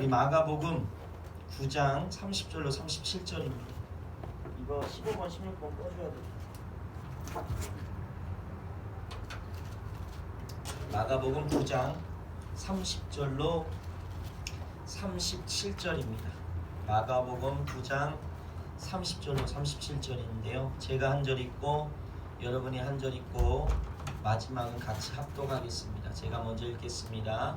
우리 마가복음 9장 30절로 37절입니다. 이거 15번 16번 꺼줘야 돼. 마가복음 9장 30절로 37절입니다. 마가복음 9장 30절로 37절인데요. 제가 한 절 읽고 여러분이 한 절 읽고 마지막은 같이 합독하겠습니다. 제가 먼저 읽겠습니다.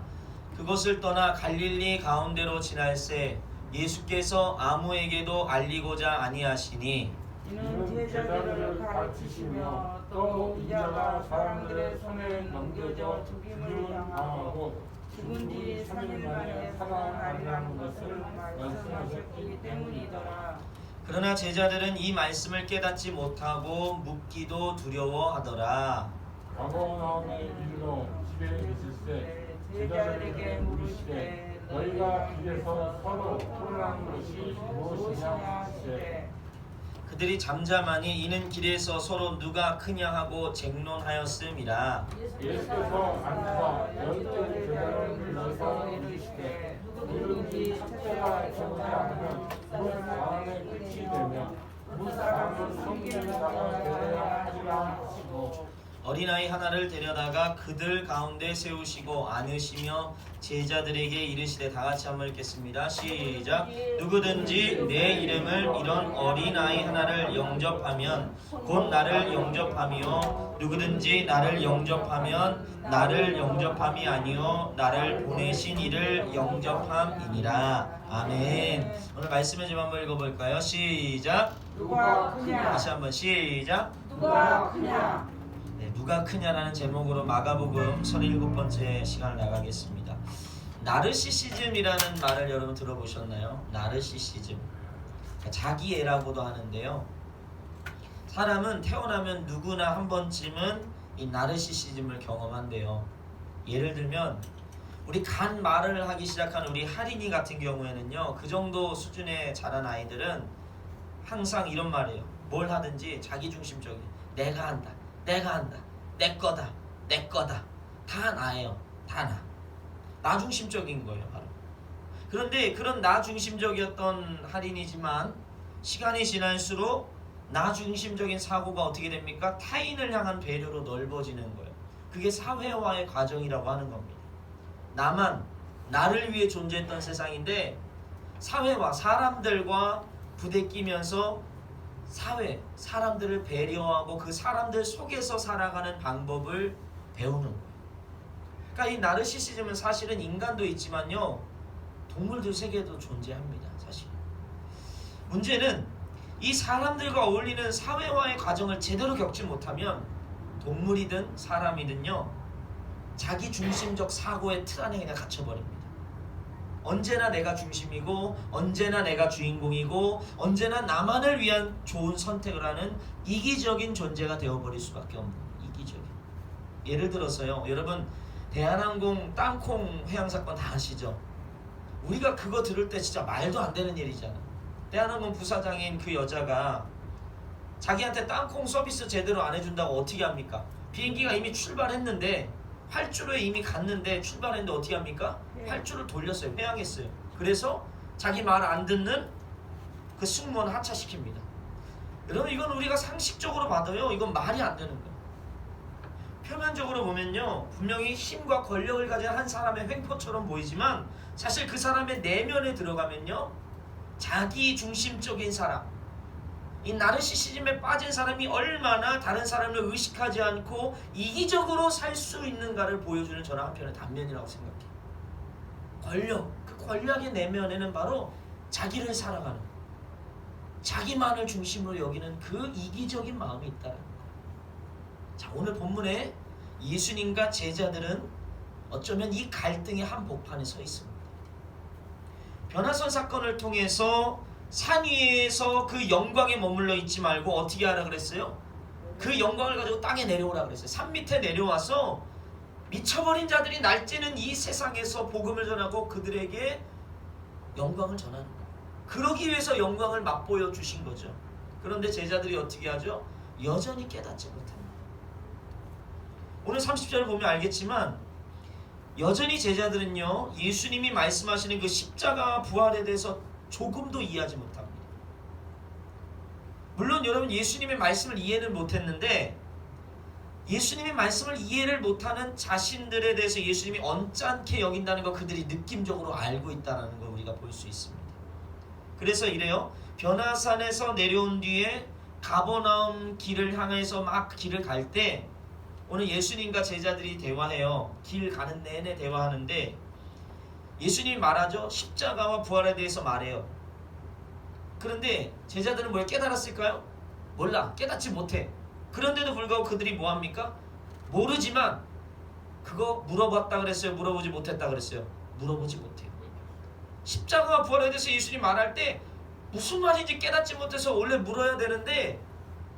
그것을 떠나 갈릴리 가운데로 지날새 예수께서 아무에게도 알리고자 아니하시니 이는 제자들을 가르치시며 또 이자가 사람들의 손에 넘겨져 죽임을 당하고 죽은 뒤 3일 만에 살아나리라는 것을 말씀하셨기 때문이더라. 그러나 제자들은 이 말씀을 깨닫지 못하고 묻기도 두려워하더라. 가버나움에 이르러 집에 있을때 제자들에게 물으시되 너희가 길에서 서로 토론하는 것이 무엇이냐 하시되 그들이 잠잠하니 이는 길에서 서로 누가 크냐 하고 쟁론하였음이라. 예수께서 앉으사 10개 제자를 불러서 이르시되 누구든지 첫째가 저보다 하면 무 사람의 끝이 되며 무 사람은 섬기는 자가 되어야 하리라 하시고 어린아이 하나를 데려다가 그들 가운데 세우시고 안으시며 제자들에게 이르시되, 다 같이 한번 읽겠습니다. 시작. 누구든지 내 이름을 이런 어린아이 하나를 영접하면 곧 나를 영접하며 누구든지 나를 영접하면 나를 영접함이 아니요 나를 보내신 이를 영접함이니라. 아멘. 오늘 말씀을 좀 한번 읽어볼까요? 시작. 누가 크냐? 다시 한번 시작. 누가 크냐? 누가 크냐라는 제목으로 마가복음 37번째 시간을 나가겠습니다. 나르시시즘이라는 말을 여러분 들어보셨나요? 나르시시즘. 자기애라고도 하는데요. 사람은 태어나면 누구나 한 번쯤은 이 나르시시즘을 경험한대요. 예를 들면 우리 간 말을 하기 시작한 우리 할인이 같은 경우에는요, 그 정도 수준에 자란 아이들은 항상 이런 말이에요. 뭘 하든지 자기중심적인, 내가 한다, 내가 한다, 내 거다, 내 거다, 다 나예요, 다 나. 나 중심적인 거예요, 바로. 그런데 그런 나 중심적이었던 할인이지만 시간이 지날수록 나 중심적인 사고가 어떻게 됩니까? 타인을 향한 배려로 넓어지는 거예요. 그게 사회화의 과정이라고 하는 겁니다. 나만, 나를 위해 존재했던 세상인데 사회화, 사람들과 부대끼면서 사회, 사람들을 배려하고 그 사람들 속에서 살아가는 방법을 배우는 거예요. 그러니까 이 나르시시즘은 사실은 인간도 있지만요, 동물들 세계에도 존재합니다. 사실 문제는 이 사람들과 어울리는 사회화의 과정을 제대로 겪지 못하면 동물이든 사람이든요, 자기 중심적 사고의 틀 안에 그냥 갇혀버립니다. 언제나 내가 중심이고 언제나 내가 주인공이고 언제나 나만을 위한 좋은 선택을 하는 이기적인 존재가 되어버릴 수밖에 없는, 이기적인. 예를 들어서요, 여러분 대한항공 땅콩 회항 사건 다 아시죠? 우리가 그거 들을 때 진짜 말도 안 되는 일이잖아. 대한항공 부사장인 그 여자가 자기한테 땅콩 서비스 제대로 안 해준다고 어떻게 합니까? 비행기가 이미 출발했는데 활주로에 이미 갔는데 출발했는데 어떻게 합니까? 활주를 돌렸어요. 회항했어요. 그래서 자기 말 안 듣는 그 승무원 하차시킵니다. 여러분 이건 우리가 상식적으로 봐도요, 이건 말이 안 되는 거예요. 표면적으로 보면요, 분명히 힘과 권력을 가진 한 사람의 횡포처럼 보이지만 사실 그 사람의 내면에 들어가면요, 자기 중심적인 사람, 이 나르시시즘에 빠진 사람이 얼마나 다른 사람을 의식하지 않고 이기적으로 살 수 있는가를 보여주는 저는 한편의 단면이라고 생각해요. 권력, 그 권력의 내면에는 바로 자기를 살아가는, 자기만을 중심으로 여기는 그 이기적인 마음이 있다는 거예요. 자, 오늘 본문에 예수님과 제자들은 어쩌면 이 갈등의 한복판에 서 있습니다. 변화선 사건을 통해서 산 위에서 그 영광에 머물러 있지 말고 어떻게 하라 그랬어요? 그 영광을 가지고 땅에 내려오라 그랬어요. 산 밑에 내려와서 미쳐버린 자들이 날뛰는 이 세상에서 복음을 전하고 그들에게 영광을 전하는 거예요. 그러기 위해서 영광을 맛보여 주신 거죠. 그런데 제자들이 어떻게 하죠? 여전히 깨닫지 못합니다. 오늘 30절을 보면 알겠지만 여전히 제자들은요, 예수님이 말씀하시는 그 십자가와 부활에 대해서 조금도 이해하지 못합니다. 물론 여러분, 예수님의 말씀을 이해는 못했는데, 예수님의 말씀을 이해를 못하는 자신들에 대해서 예수님이 언짢게 여긴다는 거 그들이 느낌적으로 알고 있다는 걸 우리가 볼 수 있습니다. 그래서 이래요. 변화산에서 내려온 뒤에 가버나움 길을 향해서 막 길을 갈 때, 오늘 예수님과 제자들이 대화해요. 길 가는 내내 대화하는데 예수님이 말하죠. 십자가와 부활에 대해서 말해요. 그런데 제자들은 뭘 깨달았을까요? 몰라. 깨닫지 못해. 그런데도 불구하고 그들이 뭐합니까? 모르지만 그거 물어봤다 그랬어요? 물어보지 못했다 그랬어요? 물어보지 못해요. 십자가와 부활에 대해서 예수님이 말할 때 무슨 말인지 깨닫지 못해서 원래 물어야 되는데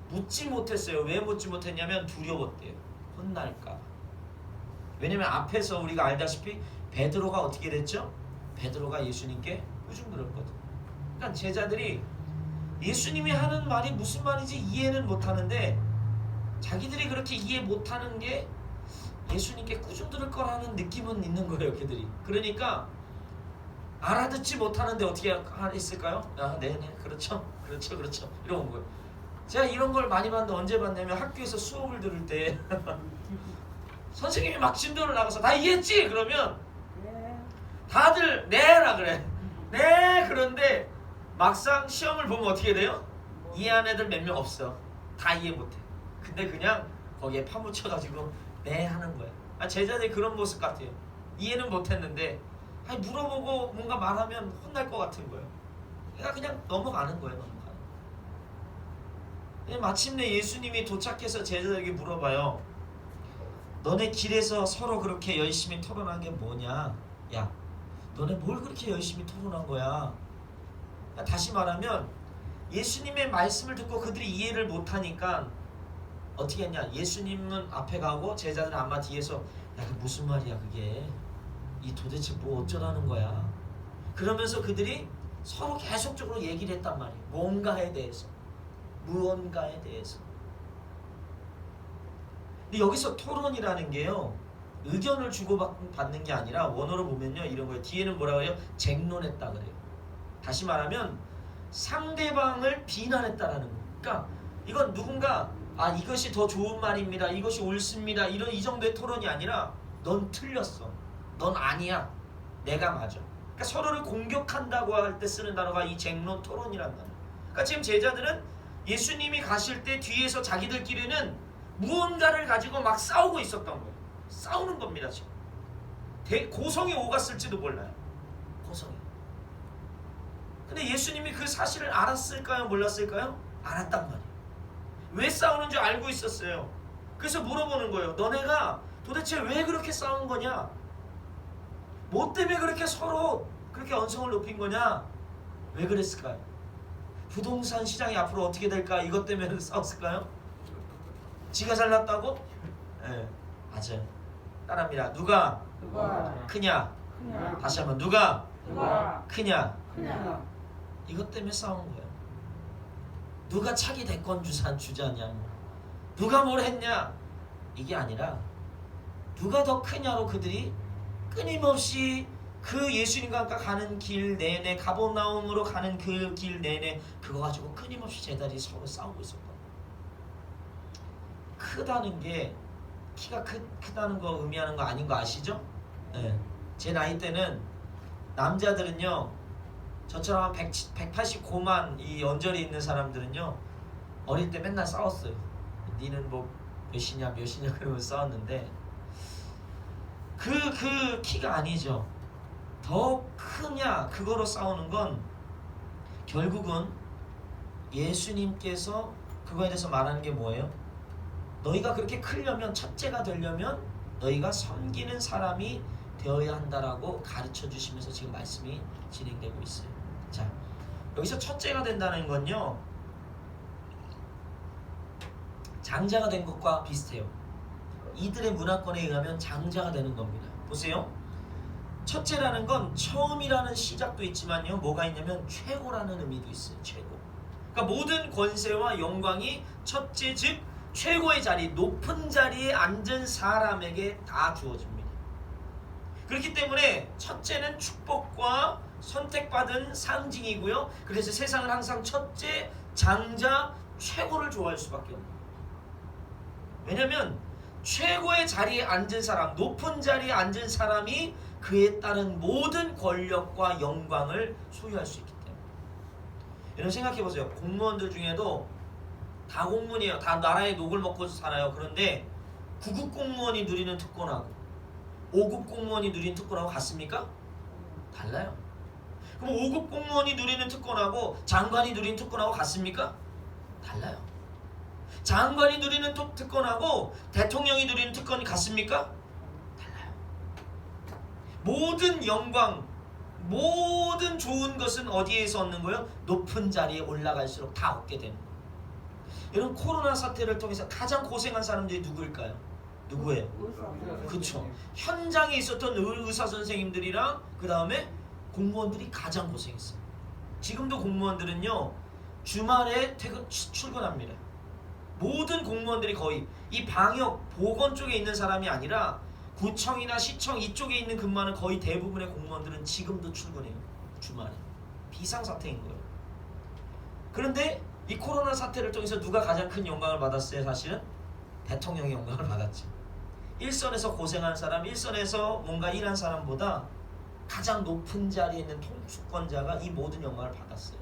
묻지 못했어요. 왜 묻지 못했냐면 두려웠대요. 혼날까. 왜냐면 앞에서 우리가 알다시피 베드로가 어떻게 됐죠? 베드로가 예수님께 꾸중들었거든. 그러니까 제자들이 예수님이 하는 말이 무슨 말인지 이해는 못하는데 자기들이 그렇게 이해 못하는 게 예수님께 꾸중들을 거라는 느낌은 있는 거예요. 걔들이. 그러니까 알아듣지 못하는데 어떻게 했을까요? 아, 네네, 그렇죠, 그렇죠, 그렇죠, 이러고 온 거예요. 제가 이런 걸 많이 봤는데 언제 봤냐면 학교에서 수업을 들을 때 선생님이 막 진도를 나가서 다 이해했지? 그러면 다들 네라 그래. 네, 그런데 막상 시험을 보면 어떻게 돼요? 이해한 애들 몇 명 없어. 다 이해 못해. 근데 그냥 거기에 파묻혀가지고 네 하는 거야. 아, 제자들이 그런 모습 같아요. 이해는 못했는데 아니, 물어보고 뭔가 말하면 혼날 것 같은 거예요. 그러니까 그냥 넘어가는 거예요. 넘어가는. 마침내 예수님이 도착해서 제자들에게 물어봐요. 너네 길에서 서로 그렇게 열심히 토론한 게 뭐냐? 야, 너네 뭘 그렇게 열심히 토론한 거야? 다시 말하면 예수님의 말씀을 듣고 그들이 이해를 못하니까 어떻게 했냐? 예수님은 앞에 가고 제자들은 아마 뒤에서 야, 그 무슨 말이야 그게? 이 도대체 뭐 어쩌라는 거야? 그러면서 그들이 서로 계속적으로 얘기를 했단 말이에요. 뭔가에 대해서. 무언가에 대해서. 근데 여기서 토론이라는 게요, 의견을 주고받는 게 아니라 원어로 보면요 이런 거예요. 뒤에는 뭐라 그래요? 쟁론했다 그래요. 다시 말하면 상대방을 비난했다라는 거예요. 그러니까 이건 누군가 아 이것이 더 좋은 말입니다. 이것이 옳습니다. 이런 이 정도의 토론이 아니라 넌 틀렸어. 넌 아니야. 내가 맞아. 그러니까 서로를 공격한다고 할 때 쓰는 단어가 이 쟁론 토론이라는 단어. 그러니까 지금 제자들은 예수님이 가실 때 뒤에서 자기들끼리는 무언가를 가지고 막 싸우고 있었던 거예요. 싸우는 겁니다 지금. 고성이 오갔을지도 몰라요. 고성이. 근데 예수님이 그 사실을 알았을까요? 몰랐을까요? 알았단 말이에요. 왜 싸우는 줄 알고 있었어요. 그래서 물어보는 거예요. 너네가 도대체 왜 그렇게 싸운 거냐? 뭐 때문에 그렇게 서로 그렇게 언성을 높인 거냐? 왜 그랬을까요? 부동산 시장이 앞으로 어떻게 될까? 이것 때문에 싸웠을까요? 지가 잘났다고? 네, 맞아요. 따라합니다. 누가 크냐? 다시 한번 누가 크냐? 이것 때문에 싸운 거예요. 누가 차기 대권 주자냐? 누가 뭘 했냐? 이게 아니라 누가 더 크냐로 그들이 끊임없이 그 예수님과 가는 길 내내 가버나움으로 가는 그 길 내내 그거 가지고 끊임없이 제자들이 서로 싸우고 있었다. 크다는 게 키가 크다는 거 의미하는 거 아닌 거 아시죠? 네. 제 나이 때는 남자들은요 저처럼 189만 이 언저리 있는 사람들은요 어릴 때 맨날 싸웠어요. 니는 뭐 몇이냐 그러면서 싸웠는데 그 키가 아니죠. 더 크냐 그거로 싸우는 건 결국은 예수님께서 그거에 대해서 말하는 게 뭐예요? 너희가 그렇게 크려면 첫째가 되려면 너희가 섬기는 사람이 되어야 한다라고 가르쳐 주시면서 지금 말씀이 진행되고 있어요. 자, 여기서 첫째가 된다는 건요 장자가 된 것과 비슷해요. 이들의 문화권에 의하면 장자가 되는 겁니다. 보세요. 첫째라는 건 처음이라는 시작도 있지만요 뭐가 있냐면 최고라는 의미도 있어요. 최고. 그러니까 모든 권세와 영광이 첫째 즉 최고의 자리, 높은 자리에 앉은 사람에게 다 주어집니다. 그렇기 때문에 첫째는 축복과 선택받은 상징이고요. 그래서 세상은 항상 첫째, 장자, 최고를 좋아할 수밖에 없는 거예요. 왜냐하면 최고의 자리에 앉은 사람, 높은 자리에 앉은 사람이 그에 따른 모든 권력과 영광을 소유할 수 있기 때문에. 여러분 생각해보세요. 공무원들 중에도 다 공무원이에요. 다 나라의 녹을 먹고 살아요. 그런데 9급 공무원이 누리는 특권하고 5급 공무원이 누리는 특권하고 같습니까? 달라요. 그럼 5급 공무원이 누리는 특권하고 장관이 누리는 특권하고 같습니까? 달라요. 장관이 누리는 특권하고 대통령이 누리는 특권이 같습니까? 달라요. 모든 영광, 모든 좋은 것은 어디에서 얻는 거예요? 높은 자리에 올라갈수록 다 얻게 되는 거예요. 여러분 코로나 사태를 통해서 가장 고생한 사람들이 누구일까요? 누구예요? 그렇죠. 현장에 있었던 의사 선생님들이랑 그 다음에 공무원들이 가장 고생했어요. 지금도 공무원들은요 주말에 출근합니다. 모든 공무원들이 거의 이 방역 보건 쪽에 있는 사람이 아니라 구청이나 시청 이쪽에 있는 근무하는 거의 대부분의 공무원들은 지금도 출근해요. 주말에. 비상사태인 거예요. 그런데 이 코로나 사태를 통해서 누가 가장 큰 영광을 받았어요? 사실은 대통령이 영광을 받았죠. 일선에서 고생한 사람, 일선에서 뭔가 일한 사람보다 가장 높은 자리에 있는 통수권자가 이 모든 영광을 받았어요.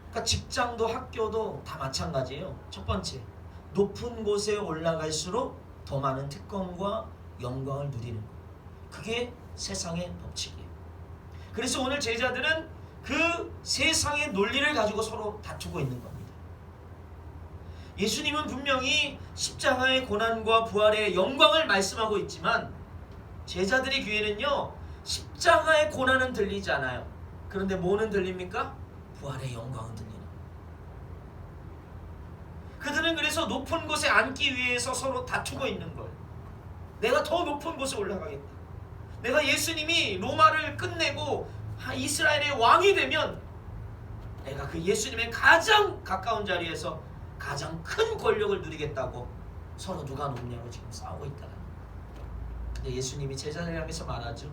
그러니까 직장도 학교도 다 마찬가지예요. 첫 번째, 높은 곳에 올라갈수록 더 많은 특권과 영광을 누리는 거예요. 그게 세상의 법칙이에요. 그래서 오늘 제자들은 그 세상의 논리를 가지고 서로 다투고 있는 겁니다. 예수님은 분명히 십자가의 고난과 부활의 영광을 말씀하고 있지만 제자들의 귀에는요 십자가의 고난은 들리지 않아요. 그런데 뭐는 들립니까? 부활의 영광은 들리는 거예요. 그들은 그래서 높은 곳에 앉기 위해서 서로 다투고 있는 거예요. 내가 더 높은 곳에 올라가겠다. 내가 예수님이 로마를 끝내고 이스라엘의 왕이 되면 내가 그 예수님의 가장 가까운 자리에서 가장 큰 권력을 누리겠다고 서로 누가 높냐고 지금 싸우고 있다는 거예요. 근데 예수님이 제자들을 향해서 말하죠.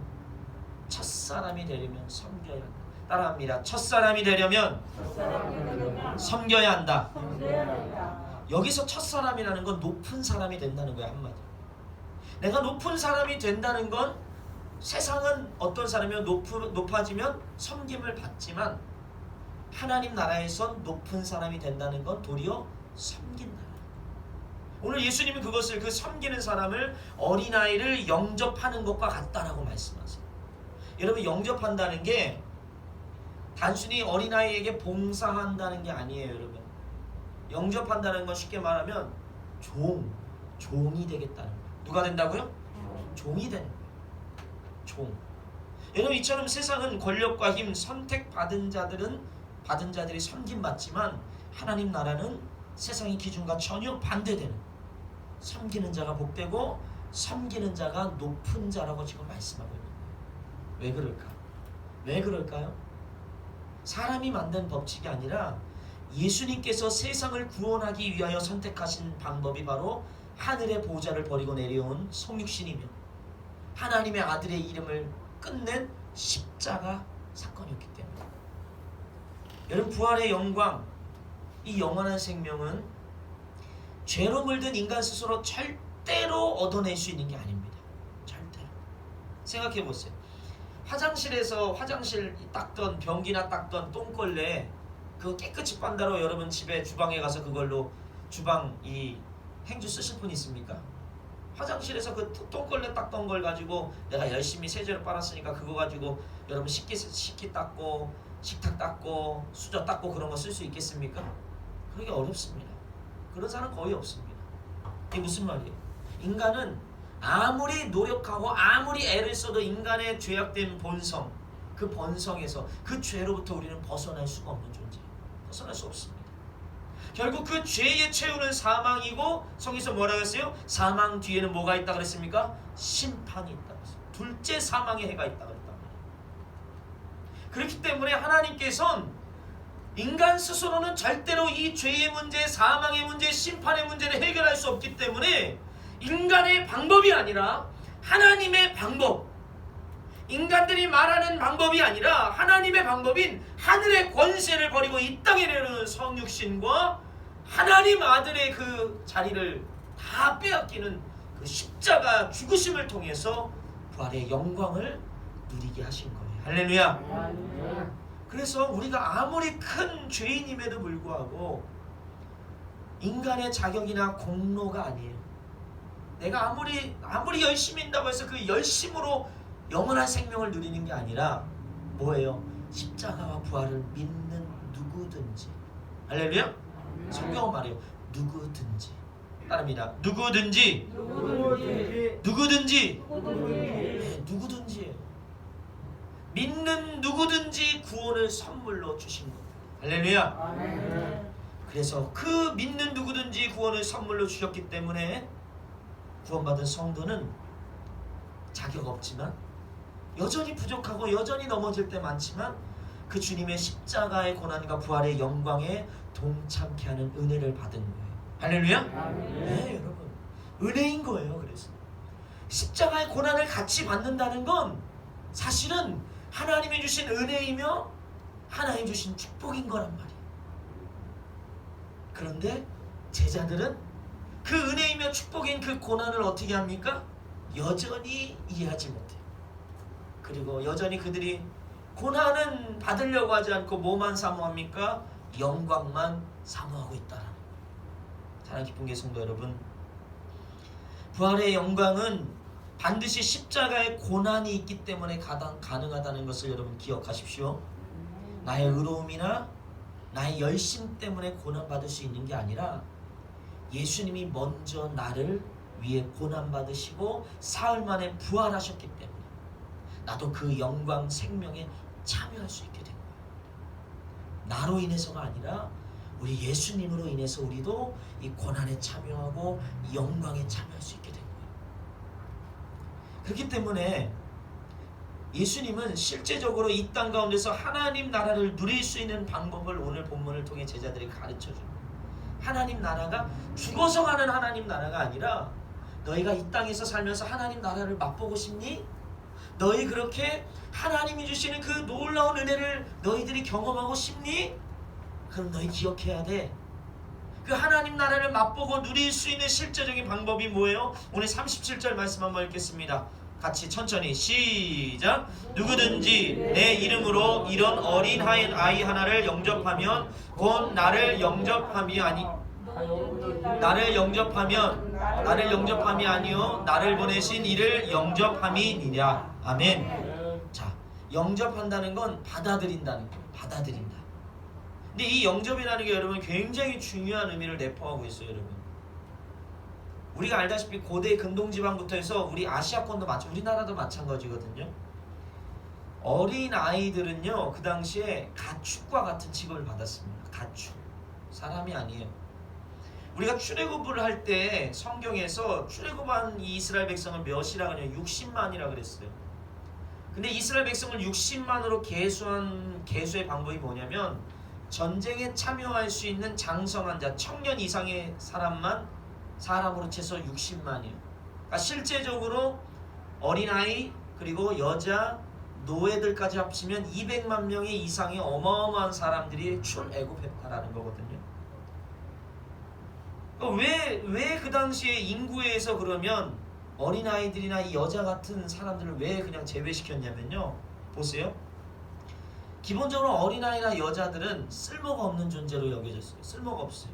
첫사람이 되려면 섬겨야 한다. 따라합니다. 첫사람이 되려면 섬겨야 한다. 여기서 첫사람이라는 건 높은 사람이 된다는 거야. 한마디로. 내가 높은 사람이 된다는 건 세상은 어떤 사람이면 높아지면 섬김을 받지만 하나님 나라에선 높은 사람이 된다는 건 도리어 섬긴다. 오늘 예수님은 그것을 그 섬기는 사람을 어린아이를 영접하는 것과 같다라고 말씀하세요. 여러분 영접한다는 게 단순히 어린아이에게 봉사한다는 게 아니에요. 여러분 영접한다는 건 쉽게 말하면 종이 되겠다는 거예요. 누가 된다고요? 종이 되는 거예요. 종. 여러분 이처럼 세상은 권력과 힘 선택받은 자들이 섬김받지만 하나님 나라는 세상의 기준과 전혀 반대되는 섬기는 자가 복되고 섬기는 자가 높은 자라고 지금 말씀하고 있는 거예요. 왜 그럴까? 왜 그럴까요? 사람이 만든 법칙이 아니라 예수님께서 세상을 구원하기 위하여 선택하신 방법이 바로 하늘의 보좌를 버리고 내려온 성육신이며 하나님의 아들의 이름을 끝낸 십자가 사건이었기 때문에 여러분 부활의 영광 이 영원한 생명은 죄로 물든 인간 스스로 절대로 얻어낼 수 있는 게 아닙니다. 절대로. 생각해보세요. 화장실에서 화장실 닦던 변기나 닦던 똥걸레 그거 깨끗이 빤다로 여러분 집에 주방에 가서 그걸로 주방 이 행주 쓰실 분 있습니까? 화장실에서 그 똥걸레 닦던 걸 가지고 내가 열심히 세제로 빨았으니까 그거 가지고 여러분 식기 닦고 식탁 닦고 수저 닦고 그런 거 쓸 수 있겠습니까? 그게 어렵습니다. 그런 사람 거의 없습니다. 이게 무슨 말이에요? 인간은 아무리 노력하고 아무리 애를 써도 인간의 죄악된 본성 그 본성에서 그 죄로부터 우리는 벗어날 수가 없는 존재예요. 벗어날 수 없습니다. 결국 그 죄에 채우는 사망이고 성에서 뭐라고 했어요? 사망 뒤에는 뭐가 있다 그랬습니까? 심판이 있다고 했어요. 둘째 사망의 해가 있다고 했단 말이에요. 그렇기 때문에 하나님께서는 인간 스스로는 절대로 이 죄의 문제, 사망의 문제, 심판의 문제를 해결할 수 없기 때문에 인간의 방법이 아니라 하나님의 방법, 인간들이 말하는 방법이 아니라 하나님의 방법인 하늘의 권세를 버리고 이 땅에 내려오는 성육신과 하나님 아들의 그 자리를 다 빼앗기는 그 십자가 죽으심을 통해서 부활의 영광을 누리게 하신 거예요. 할렐루야. 그래서 우리가 아무리 큰 죄인임에도 불구하고 인간의 자격이나 공로가 아니에요. 내가 아무리 열심히 한다고 해서 그 열심으로 영원한 생명을 누리는 게 아니라 뭐예요? 십자가와 부활을 믿는 누구든지. 할렐루야. 성경은 말해요. 누구든지. 따릅니다. 누구든지. 누구든지. 네, 누구든지예요. 믿는 누구든지 구원을 선물로 주신 겁니다. 할렐루야. 그래서 그 믿는 누구든지 구원을 선물로 주셨기 때문에 구원받은 성도는 자격 없지만 여전히 부족하고 여전히 넘어질 때 많지만 그 주님의 십자가의 고난과 부활의 영광에 동참케 하는 은혜를 받은 거예요. 할렐루야. 네, 여러분, 은혜인 거예요. 그래서 십자가의 고난을 같이 받는다는 건 사실은 하나님이 주신 은혜이며 하나님 주신 축복인 거란 말이에요. 그런데 제자들은 그 은혜이며 축복인 그 고난을 어떻게 합니까? 여전히 이해하지 못해요. 그리고 여전히 그들이 고난은 받으려고 하지 않고 뭐만 사모합니까? 영광만 사모하고 있다라는 거예요. 사랑하는 기쁜 교 성도 여러분, 부활의 영광은 반드시 십자가의 고난이 있기 때문에 가능하다는 것을 여러분 기억하십시오. 나의 의로움이나 나의 열심 때문에 고난받을 수 있는 게 아니라 예수님이 먼저 나를 위해 고난받으시고 사흘 만에 부활하셨기 때문에 나도 그 영광 생명에 참여할 수 있게 된 거예요. 나로 인해서가 아니라 우리 예수님으로 인해서 우리도 이 고난에 참여하고 이 영광에 참여할 수 있게 된 거예요. 그렇기 때문에 예수님은 실제적으로 이 땅 가운데서 하나님 나라를 누릴 수 있는 방법을 오늘 본문을 통해 제자들이 가르쳐줍니다. 하나님 나라가 죽어서 가는 하나님 나라가 아니라 너희가 이 땅에서 살면서 하나님 나라를 맛보고 싶니? 너희 그렇게 하나님이 주시는 그 놀라운 은혜를 너희들이 경험하고 싶니? 그럼 너희 기억해야 돼. 그 하나님 나라를 맛보고 누릴 수 있는 실제적인 방법이 뭐예요? 오늘 37절 말씀 한번 읽겠습니다. 같이 천천히 시작. 누구든지 내 이름으로 이런 어린 아이 하나를 영접하면 곧 나를 영접함이 아니요 나를 보내신 이를 영접함이니라. 아멘. 자, 영접한다는 건 받아들인다는 거예요. 받아들인다. 근데 이 영접이라는 게 여러분 굉장히 중요한 의미를 내포하고 있어요. 여러분, 우리가 알다시피 고대 근동지방부터 해서 우리 아시아권도 우리나라도 마찬가지거든요. 어린 아이들은요 그 당시에 가축과 같은 취급을 받았습니다. 가축, 사람이 아니에요. 우리가 출애굽을 할 때 성경에서 출애굽한 이 이스라엘 백성을 몇이라 그래요? 60만이라 그랬어요. 근데 이스라엘 백성을 60만으로 계수의 방법이 뭐냐면 전쟁에 참여할 수 있는 장성한 자, 청년 이상의 사람으로 채서 60만이에요. 그러니까 실제적으로 어린아이 그리고 여자, 노예들까지 합치면 200만 명의 이상의 어마어마한 사람들이 출애굽했다라는 거거든요. 왜 그 당시에 인구에서 그러면 어린아이들이나 이 여자 같은 사람들을 왜 그냥 제외시켰냐면요, 보세요. 기본적으로 어린아이나 여자들은 쓸모가 없는 존재로 여겨졌어요. 쓸모가 없어요.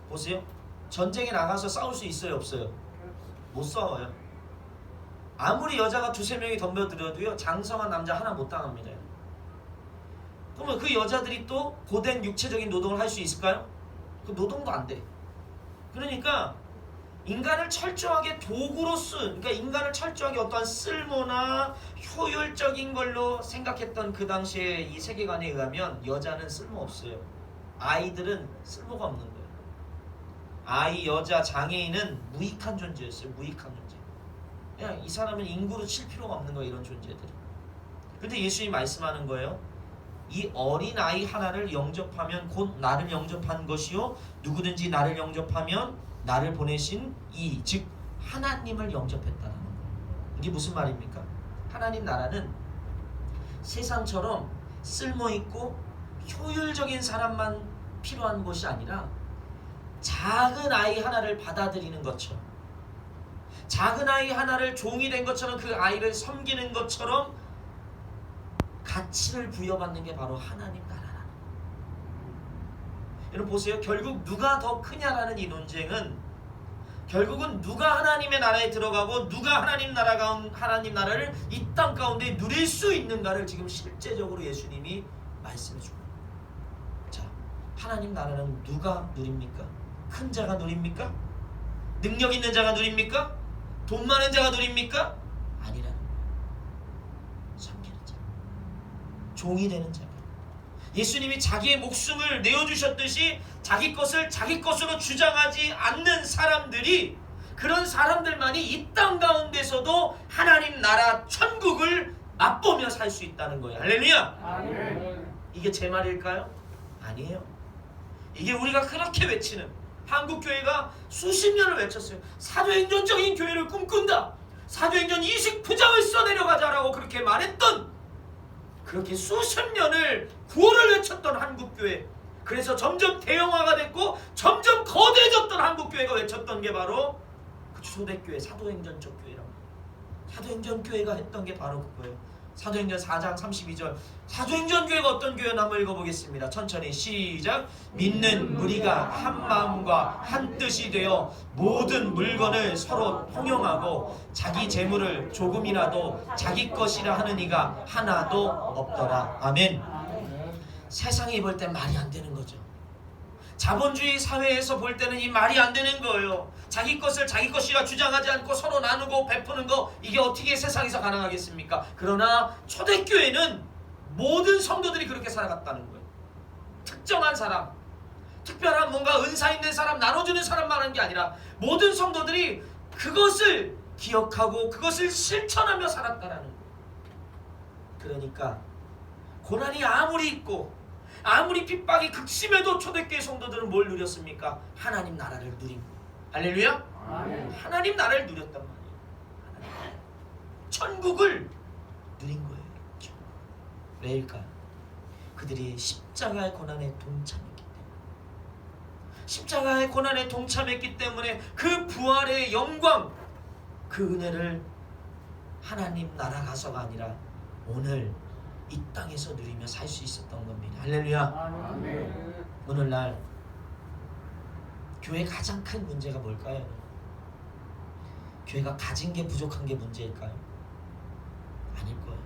보세요. 전쟁에 나가서 싸울 수 있어요, 없어요? 못 싸워요. 아무리 여자가 2-3명이 덤벼들어도요 장성한 남자 하나 못 당합니다. 그러면 그 여자들이 또 고된 육체적인 노동을 할 수 있을까요? 그 노동도 안 돼. 그러니까 인간을 철저하게 도구로 그러니까 인간을 철저하게 어떠한 쓸모나 효율적인 걸로 생각했던 그 당시에 이 세계관에 의하면 여자는 쓸모없어요. 아이들은 쓸모가 없는 거예요. 아이, 여자, 장애인은 무익한 존재였어요. 무익한 존재. 그냥 이 사람은 인구로 칠 필요가 없는 거예요. 이런 존재들. 근데 예수님이 말씀하는 거예요. 이 어린 아이 하나를 영접하면 곧 나를 영접한 것이요 누구든지 나를 영접하면 나를 보내신 즉 하나님을 영접했다는 거예요. 이게 무슨 말입니까? 하나님 나라는 세상처럼 쓸모있고 효율적인 사람만 필요한 것이 아니라 작은 아이 하나를 받아들이는 것처럼, 작은 아이 하나를 종이 된 것처럼 그 아이를 섬기는 것처럼 가치를 부여받는 게 바로 하나님 나라라는 거예요. 여러분 보세요. 결국 누가 더 크냐라는 이 논쟁은 결국은 누가 하나님의 나라에 들어가고 누가 하나님 나라를 이 땅 가운데 누릴 수 있는가를 지금 실제적으로 예수님이 말씀해 주고, 자, 하나님 나라는 누가 누립니까? 큰 자가 누립니까? 능력 있는 자가 누립니까? 돈 많은 자가 누립니까? 아니라는 거예요. 섬기는 자, 종이 되는 자. 예수님이 자기의 목숨을 내어주셨듯이 자기 것을 자기 것으로 주장하지 않는 사람들이, 그런 사람들만이 이 땅 가운데서도 하나님 나라 천국을 맛보며 살 수 있다는 거예요. 할렐루야. 아멘. 이게 제 말일까요? 아니에요. 이게 우리가 그렇게 외치는, 한국교회가 수십 년을 외쳤어요. 사도행전적인 교회를 꿈꾼다. 사도행전 20부장을 써내려가자라고 그렇게 말했던, 그렇게 수십 년을 구호를 외쳤던 한국교회, 그래서 점점 대형화가 됐고 점점 거대해졌던 한국교회가 외쳤던 게 바로 그 초대교회, 사도행전적 교회라고. 사도행전교회가 했던 게 바로 그거예요. 사도행전 4장 32절, 사도행전교회가 어떤 교회나 한번 읽어보겠습니다. 천천히 시작. 믿는 무리가 한 마음과 한 뜻이 되어 모든 물건을 서로 통용하고 자기 재물을 조금이라도 자기 것이라 하는 이가 하나도 없더라. 아멘. 세상이 볼 땐 말이 안 되는 거죠. 자본주의 사회에서 볼 때는 이 말이 안 되는 거예요. 자기 것을 자기 것이라 주장하지 않고 서로 나누고 베푸는 거, 이게 어떻게 세상에서 가능하겠습니까? 그러나 초대교회는 모든 성도들이 그렇게 살아갔다는 거예요. 특정한 사람, 특별한 뭔가 은사 있는 사람, 나눠주는 사람만 한 게 아니라 모든 성도들이 그것을 기억하고 그것을 실천하며 살았다라는 거예요. 그러니까 고난이 아무리 있고 아무리 핍박이 극심해도 초대교회 성도들은 뭘 누렸습니까? 하나님 나라를 누린 거예요. 할렐루야? 아멘. 하나님 나라를 누렸단 말이에요. 하나님. 천국을 누린 거예요. 왜일까요? 그들이 십자가의 고난에 동참했기 때문에. 십자가의 고난에 동참했기 때문에 그 부활의 영광, 그 은혜를 하나님 나라 가서가 아니라 오늘 이 땅에서 누리며 살 수 있었던 겁니다. 할렐루야. 아멘. 오늘날 교회의 가장 큰 문제가 뭘까요? 교회가 가진 게 부족한 게 문제일까요? 아닐 거예요.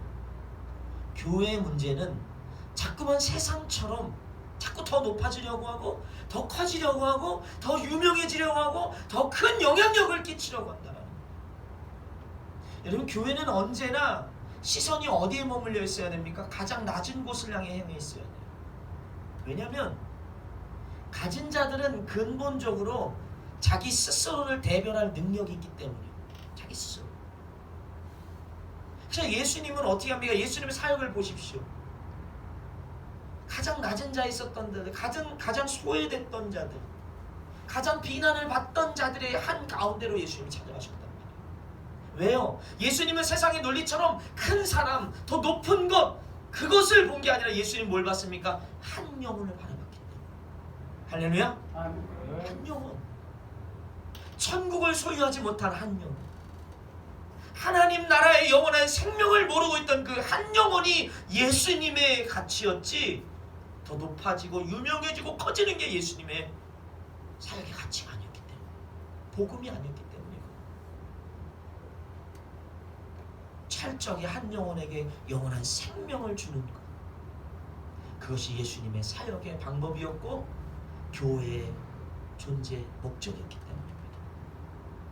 교회의 문제는 자꾸만 세상처럼 자꾸 더 높아지려고 하고 더 커지려고 하고 더 유명해지려고 하고 더 큰 영향력을 끼치려고 한다는 거예요. 여러분, 교회는 언제나 시선이 어디에 머물러 있어야 됩니까? 가장 낮은 곳을 향해 있어야 돼요. 왜냐하면 가진 자들은 근본적으로 자기 스스로를 대변할 능력이 있기 때문이에요. 자기 스스로. 그래서 예수님은 어떻게 합니까? 예수님의 사역을 보십시오. 가장 낮은 자에 있었던 자들, 가장 소외됐던 자들, 가장 비난을 받던 자들의 한 가운데로 예수님이 찾아가셨단 말이에요. 왜요? 예수님은 세상의 논리처럼 큰 사람, 더 높은 것, 그것을 본 게 아니라 예수님 뭘 봤습니까? 한 영혼을 바라봤기 때문에. 할렐루야? 한 영혼. 천국을 소유하지 못한 한 영혼. 하나님 나라의 영원한 생명을 모르고 있던 그 한 영혼이 예수님의 가치였지, 더 높아지고 유명해지고 커지는 게 예수님의 사역의 가치가 아니었기 때문에, 복음이 아니었기 때문에. 철저하게 한 영혼에게 영원한 생명을 주는 것, 그것이 예수님의 사역의 방법이었고 교회의 존재 목적이었기 때문입니다.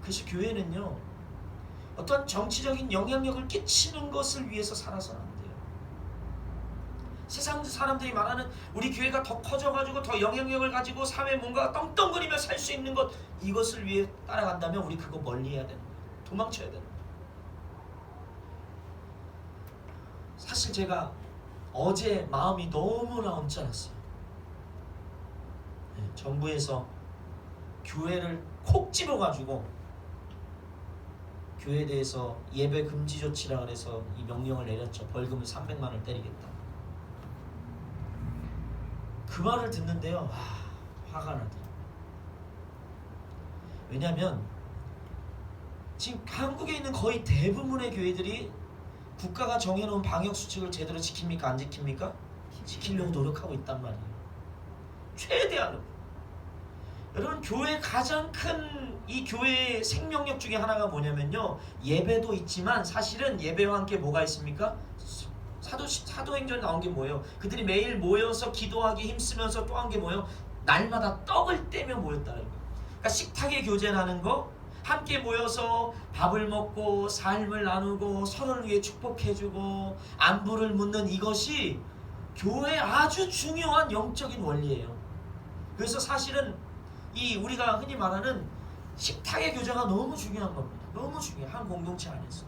그래서 교회는요, 어떤 정치적인 영향력을 끼치는 것을 위해서 살아서는 안 돼요. 세상 사람들이 말하는 우리 교회가 더 커져가지고 더 영향력을 가지고 사회에 뭔가 떵떵거리며 살 수 있는 것, 이것을 위해 따라간다면 우리 그거 멀리해야 되는 거예요. 도망쳐야 되는 거예요. 사실 제가 어제 마음이 너무나 언짢았어요. 정부에서 교회를 콕 집어가지고 교회에 대해서 예배 금지 조치라 그래서 이 명령을 내렸죠. 벌금을 300만 원을 때리겠다. 그 말을 듣는데요. 화가 나더라고요. 왜냐하면 지금 한국에 있는 거의 대부분의 교회들이 국가가 정해놓은 방역수칙을 제대로 지킵니까? 안 지킵니까? 지키려고 노력하고 있단 말이에요. 최대한으로. 여러분, 교회의 가장 큰 이 교회의 생명력 중에 하나가 뭐냐면요, 예배도 있지만 사실은 예배와 함께 뭐가 있습니까? 사도행전에 나온 게 뭐예요? 그들이 매일 모여서 기도하기 힘쓰면서 또 한 게 뭐예요? 날마다 떡을 떼며 모였다는 거예요. 그러니까 식탁에 교제하는 거, 함께 모여서 밥을 먹고 삶을 나누고 서로를 위해 축복해주고 안부를 묻는 이것이 교회의 아주 중요한 영적인 원리예요. 그래서 사실은 이 우리가 흔히 말하는 식탁의 교제가 너무 중요한 겁니다. 너무 중요해, 한 공동체 안에서.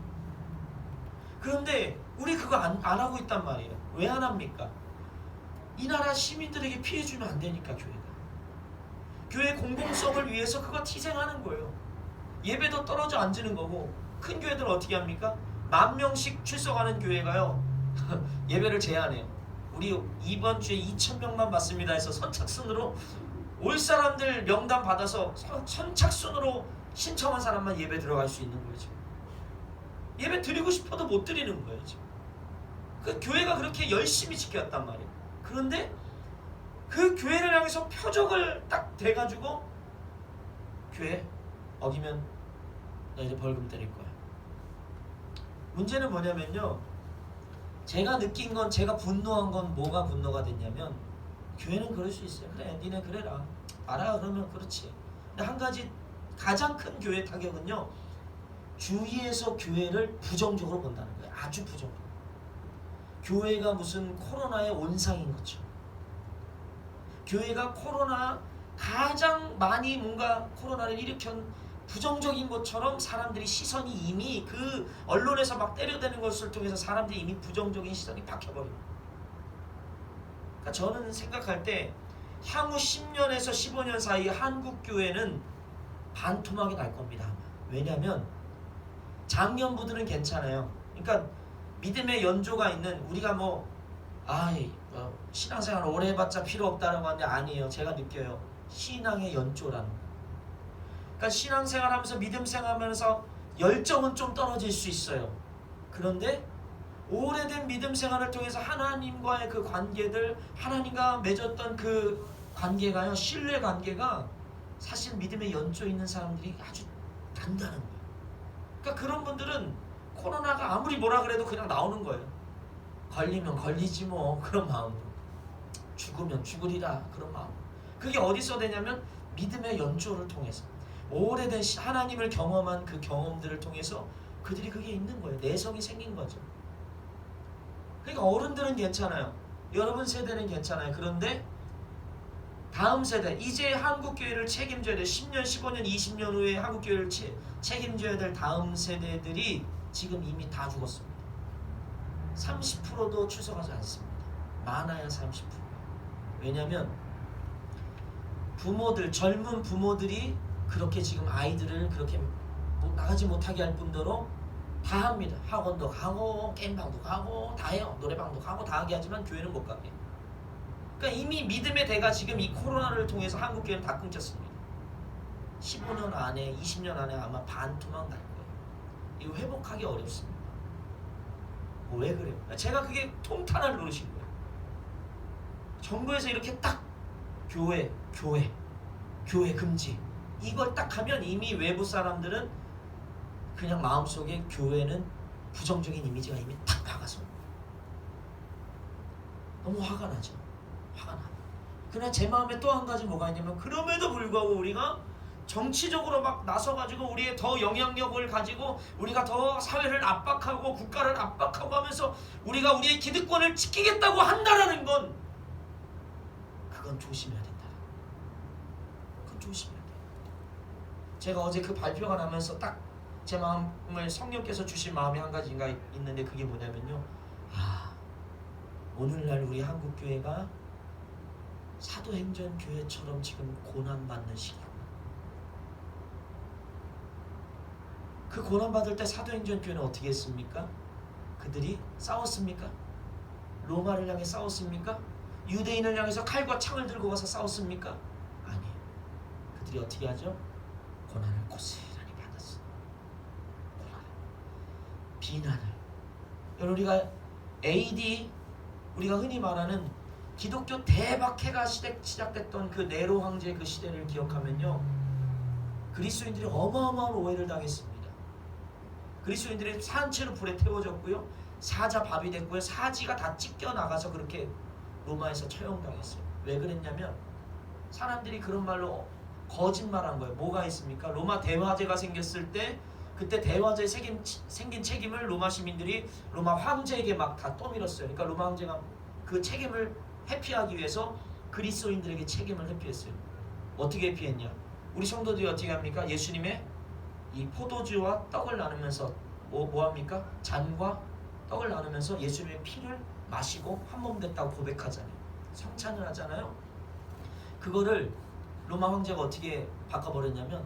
그런데 우리 그거 안 하고 있단 말이에요. 왜 안 합니까? 이 나라 시민들에게 피해 주면 안 되니까. 교회 공공성을 위해서 그거 희생하는 거예요. 예배도 떨어져 앉는 거고. 큰 교회들은 어떻게 합니까? 10,000명씩 출석하는 교회가요 예배를 제한해요. 우리 이번 주에 2,000명만 받습니다 해서 선착순으로 올 사람들 명단 받아서 선착순으로 신청한 사람만 예배 들어갈 수 있는 거예요. 지금. 예배 드리고 싶어도 못 드리는 거예요. 지금. 그 교회가 그렇게 열심히 지켰단 말이에요. 그런데 그 교회를 향해서 표적을 딱 대가지고 교회 어기면 너희들 벌금 때릴 거야. 문제는 뭐냐면요, 제가 느낀 건, 제가 분노한 건 뭐가 분노가 됐냐면, 교회는 그럴 수 있어요. 그래, 니네 그래라. 알아, 그러면 그렇지. 근데 한 가지 가장 큰 교회 타격은요, 주위에서 교회를 부정적으로 본다는 거예요. 아주 부정적으로. 교회가 무슨 코로나의 온상인 거죠. 교회가 코로나 가장 많이 뭔가 코로나를 일으킨 부정적인 것처럼 사람들이 시선이 이미 그 언론에서 막 때려대는 것을 통해서 사람들이 이미 부정적인 시선이 박혀버립니다. 그러니까 저는 생각할 때 향후 10년에서 15년 사이 한국 교회는 반토막이 날 겁니다. 왜냐하면 장년부들은 괜찮아요. 그러니까 믿음의 연조가 있는, 우리가 신앙생활 오래 해봤자 필요 없다라고 하는데 아니에요. 제가 느껴요. 신앙의 연조라는 거. 그러니까 신앙생활하면서 믿음생활하면서 열정은 좀 떨어질 수 있어요. 그런데 오래된 믿음생활을 통해서 하나님과의 그 관계들, 하나님과 맺었던 그 관계가요, 신뢰 관계가 사실 믿음의 연조 있는 사람들이 아주 단단한 거예요. 그러니까 그런 분들은 코로나가 아무리 뭐라 그래도 그냥 나오는 거예요. 걸리면 걸리지 뭐, 그런 마음으로. 죽으면 죽으리라, 그런 마음. 그게 어디서 되냐면 믿음의 연조를 통해서, 오래된 하나님을 경험한 그 경험들을 통해서 그들이 그게 있는 거예요. 내성이 생긴 거죠. 그러니까 어른들은 괜찮아요. 여러분 세대는 괜찮아요. 그런데 다음 세대, 이제 한국교회를 책임져야 될 10년, 15년, 20년 후에 한국교회를 책임져야 될 다음 세대들이 지금 이미 다 죽었습니다. 30%도 출석하지 않습니다. 많아야 30%. 왜냐하면 부모들, 젊은 부모들이 그렇게 지금 아이들을 그렇게 나가지 못하게 할 뿐더러 다 합니다. 학원도 가고 게임방도 가고 다 해요. 노래방도 가고 다 하게 하지만 교회는 못 가게. 그러니까 이미 믿음의 대가 지금 이 코로나를 통해서 한국교회는 다 끊겼습니다. 15년 안에, 20년 안에 아마 반토막 날 거예요. 이거 회복하기 어렵습니다. 왜 그래요? 제가 그게 통탄을 누르신 거예요. 정부에서 이렇게 딱 교회 금지, 이걸 딱 하면 이미 외부 사람들은 그냥 마음속에 교회는 부정적인 이미지가 이미 탁 박아서 너무 화가 나죠. 화가 나. 그러나 제 마음에 또 한 가지 뭐가 있냐면, 그럼에도 불구하고 우리가 정치적으로 막 나서가지고 우리의 더 영향력을 가지고 우리가 더 사회를 압박하고 국가를 압박하고 하면서 우리가 우리의 기득권을 지키겠다고 한다라는 건, 그건 조심해야 된다. 그건 조심해야 돼. 제가 어제 그 발표가 나면서 딱 제 마음을 성령께서 주신 마음이 한 가지가 있는데, 그게 뭐냐면요, 오늘날 우리 한국교회가 사도행전 교회처럼 지금 고난받는 시기구나. 그 고난받을 때 사도행전 교회는 어떻게 했습니까? 그들이 싸웠습니까? 로마를 향해 싸웠습니까? 유대인을 향해서 칼과 창을 들고 가서 싸웠습니까? 아니에요. 그들이 어떻게 하죠? 고난을 고스란히 받았어요. 고난, 비난을. 여러분, 우리가 AD, 우리가 흔히 말하는 기독교 대박해가 시작됐던 그 네로 황제 그 시대를 기억하면요, 그리스도인들이 어마어마한 오해를 당했습니다. 그리스도인들이 산채로 불에 태워졌고요, 사자 밥이 됐고요, 사지가 다 찢겨 나가서 그렇게 로마에서 처형당했어요. 왜 그랬냐면 사람들이 그런 말로 거짓말한 거예요. 뭐가 있습니까? 로마 대화제가 생겼을 때 그때 대화제에 생긴 책임을 로마 시민들이 로마 황제에게 막 다 떠밀었어요. 그러니까 로마 황제가 그 책임을 회피하기 위해서 그리스도인들에게 책임을 회피했어요. 어떻게 회피했냐? 우리 성도들이 어떻게 합니까? 예수님의 이 포도주와 떡을 나누면서 뭐 합니까? 잔과 떡을 나누면서 예수님의 피를 마시고 한 몸 됐다고 고백하잖아요. 성찬을 하잖아요. 그거를 로마 황제가 어떻게 바꿔버렸냐면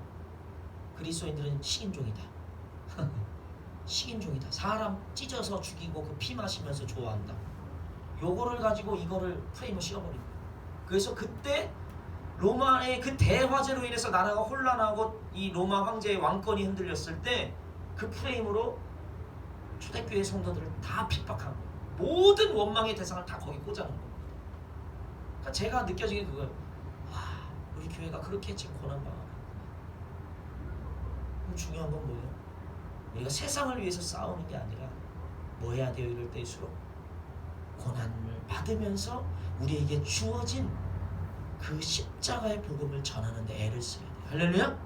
그리스도인들은 식인종이다. 식인종이다. 사람 찢어서 죽이고 그 피 마시면서 좋아한다. 요거를 가지고 이거를 프레임을 씌워버린 거예요. 그래서 그때 로마의 그 대화제로 인해서 나라가 혼란하고 이 로마 황제의 왕권이 흔들렸을 때 그 프레임으로 초대교회 성도들을 다 핍박한 거예요. 모든 원망의 대상을 다 거기 꽂아놓은 거예요. 그러니까 제가 느껴지게 그거예요. 우리 교회가 그렇게 지금 고난당하고, 그럼 중요한 건 뭐예요? 우리가 세상을 위해서 싸우는 게 아니라 뭐 해야 돼요? 이럴 때일수록 고난을 받으면서 우리에게 주어진 그 십자가의 복음을 전하는 데 애를 써야 돼요. 할렐루야?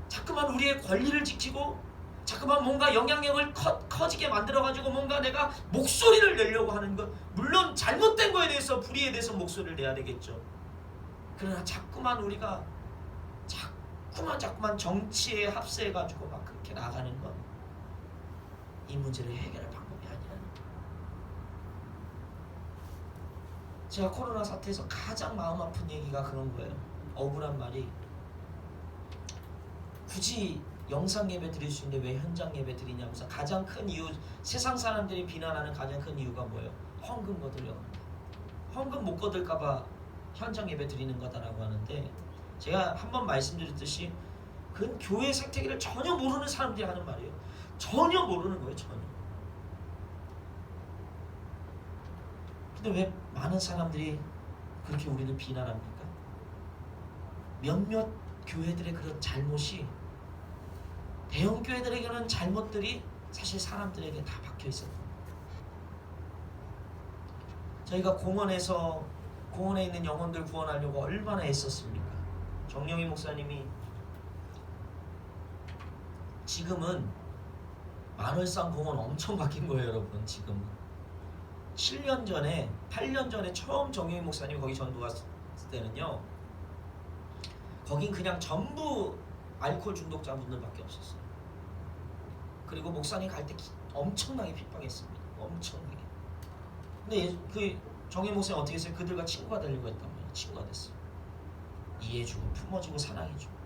자꾸만 우리의 권리를 지키고 자꾸만 뭔가 영향력을 커지게 만들어가지고 뭔가 내가 목소리를 내려고 하는 것, 물론 잘못된 거에 대해서 불의에 대해서 목소리를 내야 되겠죠. 그러나 자꾸만 우리가 자꾸만 정치에 합세해가지고 막 그렇게 나가는 건 이 문제를 해결할 방법이 아니라는 거예요. 제가 코로나 사태에서 가장 마음 아픈 얘기가 그런 거예요. 억울한 말이, 굳이 영상 예배 드릴 수 있는데 왜 현장 예배 드리냐면서 가장 큰 이유, 세상 사람들이 비난하는 가장 큰 이유가 뭐예요? 헌금 거들려고 합니다. 헌금 못 거들까봐 현장 예배 드리는 거다라고 하는데, 제가 한번 말씀드렸듯이 그건 교회 생태계를 전혀 모르는 사람들이 하는 말이에요. 전혀 모르는 거예요. 전혀. 근데 왜 많은 사람들이 그렇게 우리를 비난합니까? 몇몇 교회들의 그런 잘못이, 대형 교회들에게는 잘못들이 사실 사람들에게 다 박혀 있었던 거예요. 저희가 공원에 있는 영혼들 구원하려고 얼마나 애썼습니까? 정영희 목사님이 지금은 만월산 공원 엄청 바뀐 거예요, 여러분. 지금 7년 전에, 8년 전에 처음 정영희 목사님이 거기 전도 갔을 때는요, 거긴 그냥 전부 알코올 중독자분들밖에 없었어요. 그리고 목사님 갈 때 엄청나게 핍박했습니다. 엄청나게. 근데 그 정희 목사님 어떻게 했어요? 그들과 친구가 되려고 했단 말이에요. 친구가 됐어요. 이해해주고 품어주고 사랑해주고.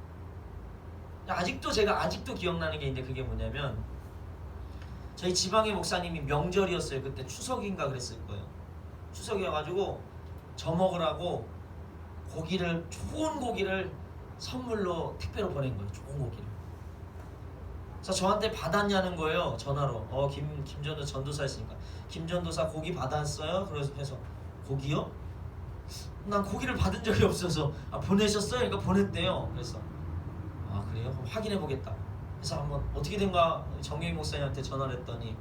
제가 아직도 기억나는 게 있는데, 그게 뭐냐면 저희 지방의 목사님이 명절이었어요. 그때 추석인가 그랬을 거예요. 추석이어가지고 저 먹으라고 좋은 고기를 선물로 택배로 보낸 거예요. 좋은 고기를. 그래서 저한테 받았냐는 거예요. 전화로. 김전도 전도사 했으니까. 김전도사 고기 받았어요? 그래서 고기요? 난 고기를 받은 적이 없어서 보내셨어요? 그러니까 보냈대요. 그래서 그래요? 그럼 확인해 보겠다. 그래서 한번 어떻게 된가 정영희 목사님한테 전화를 했더니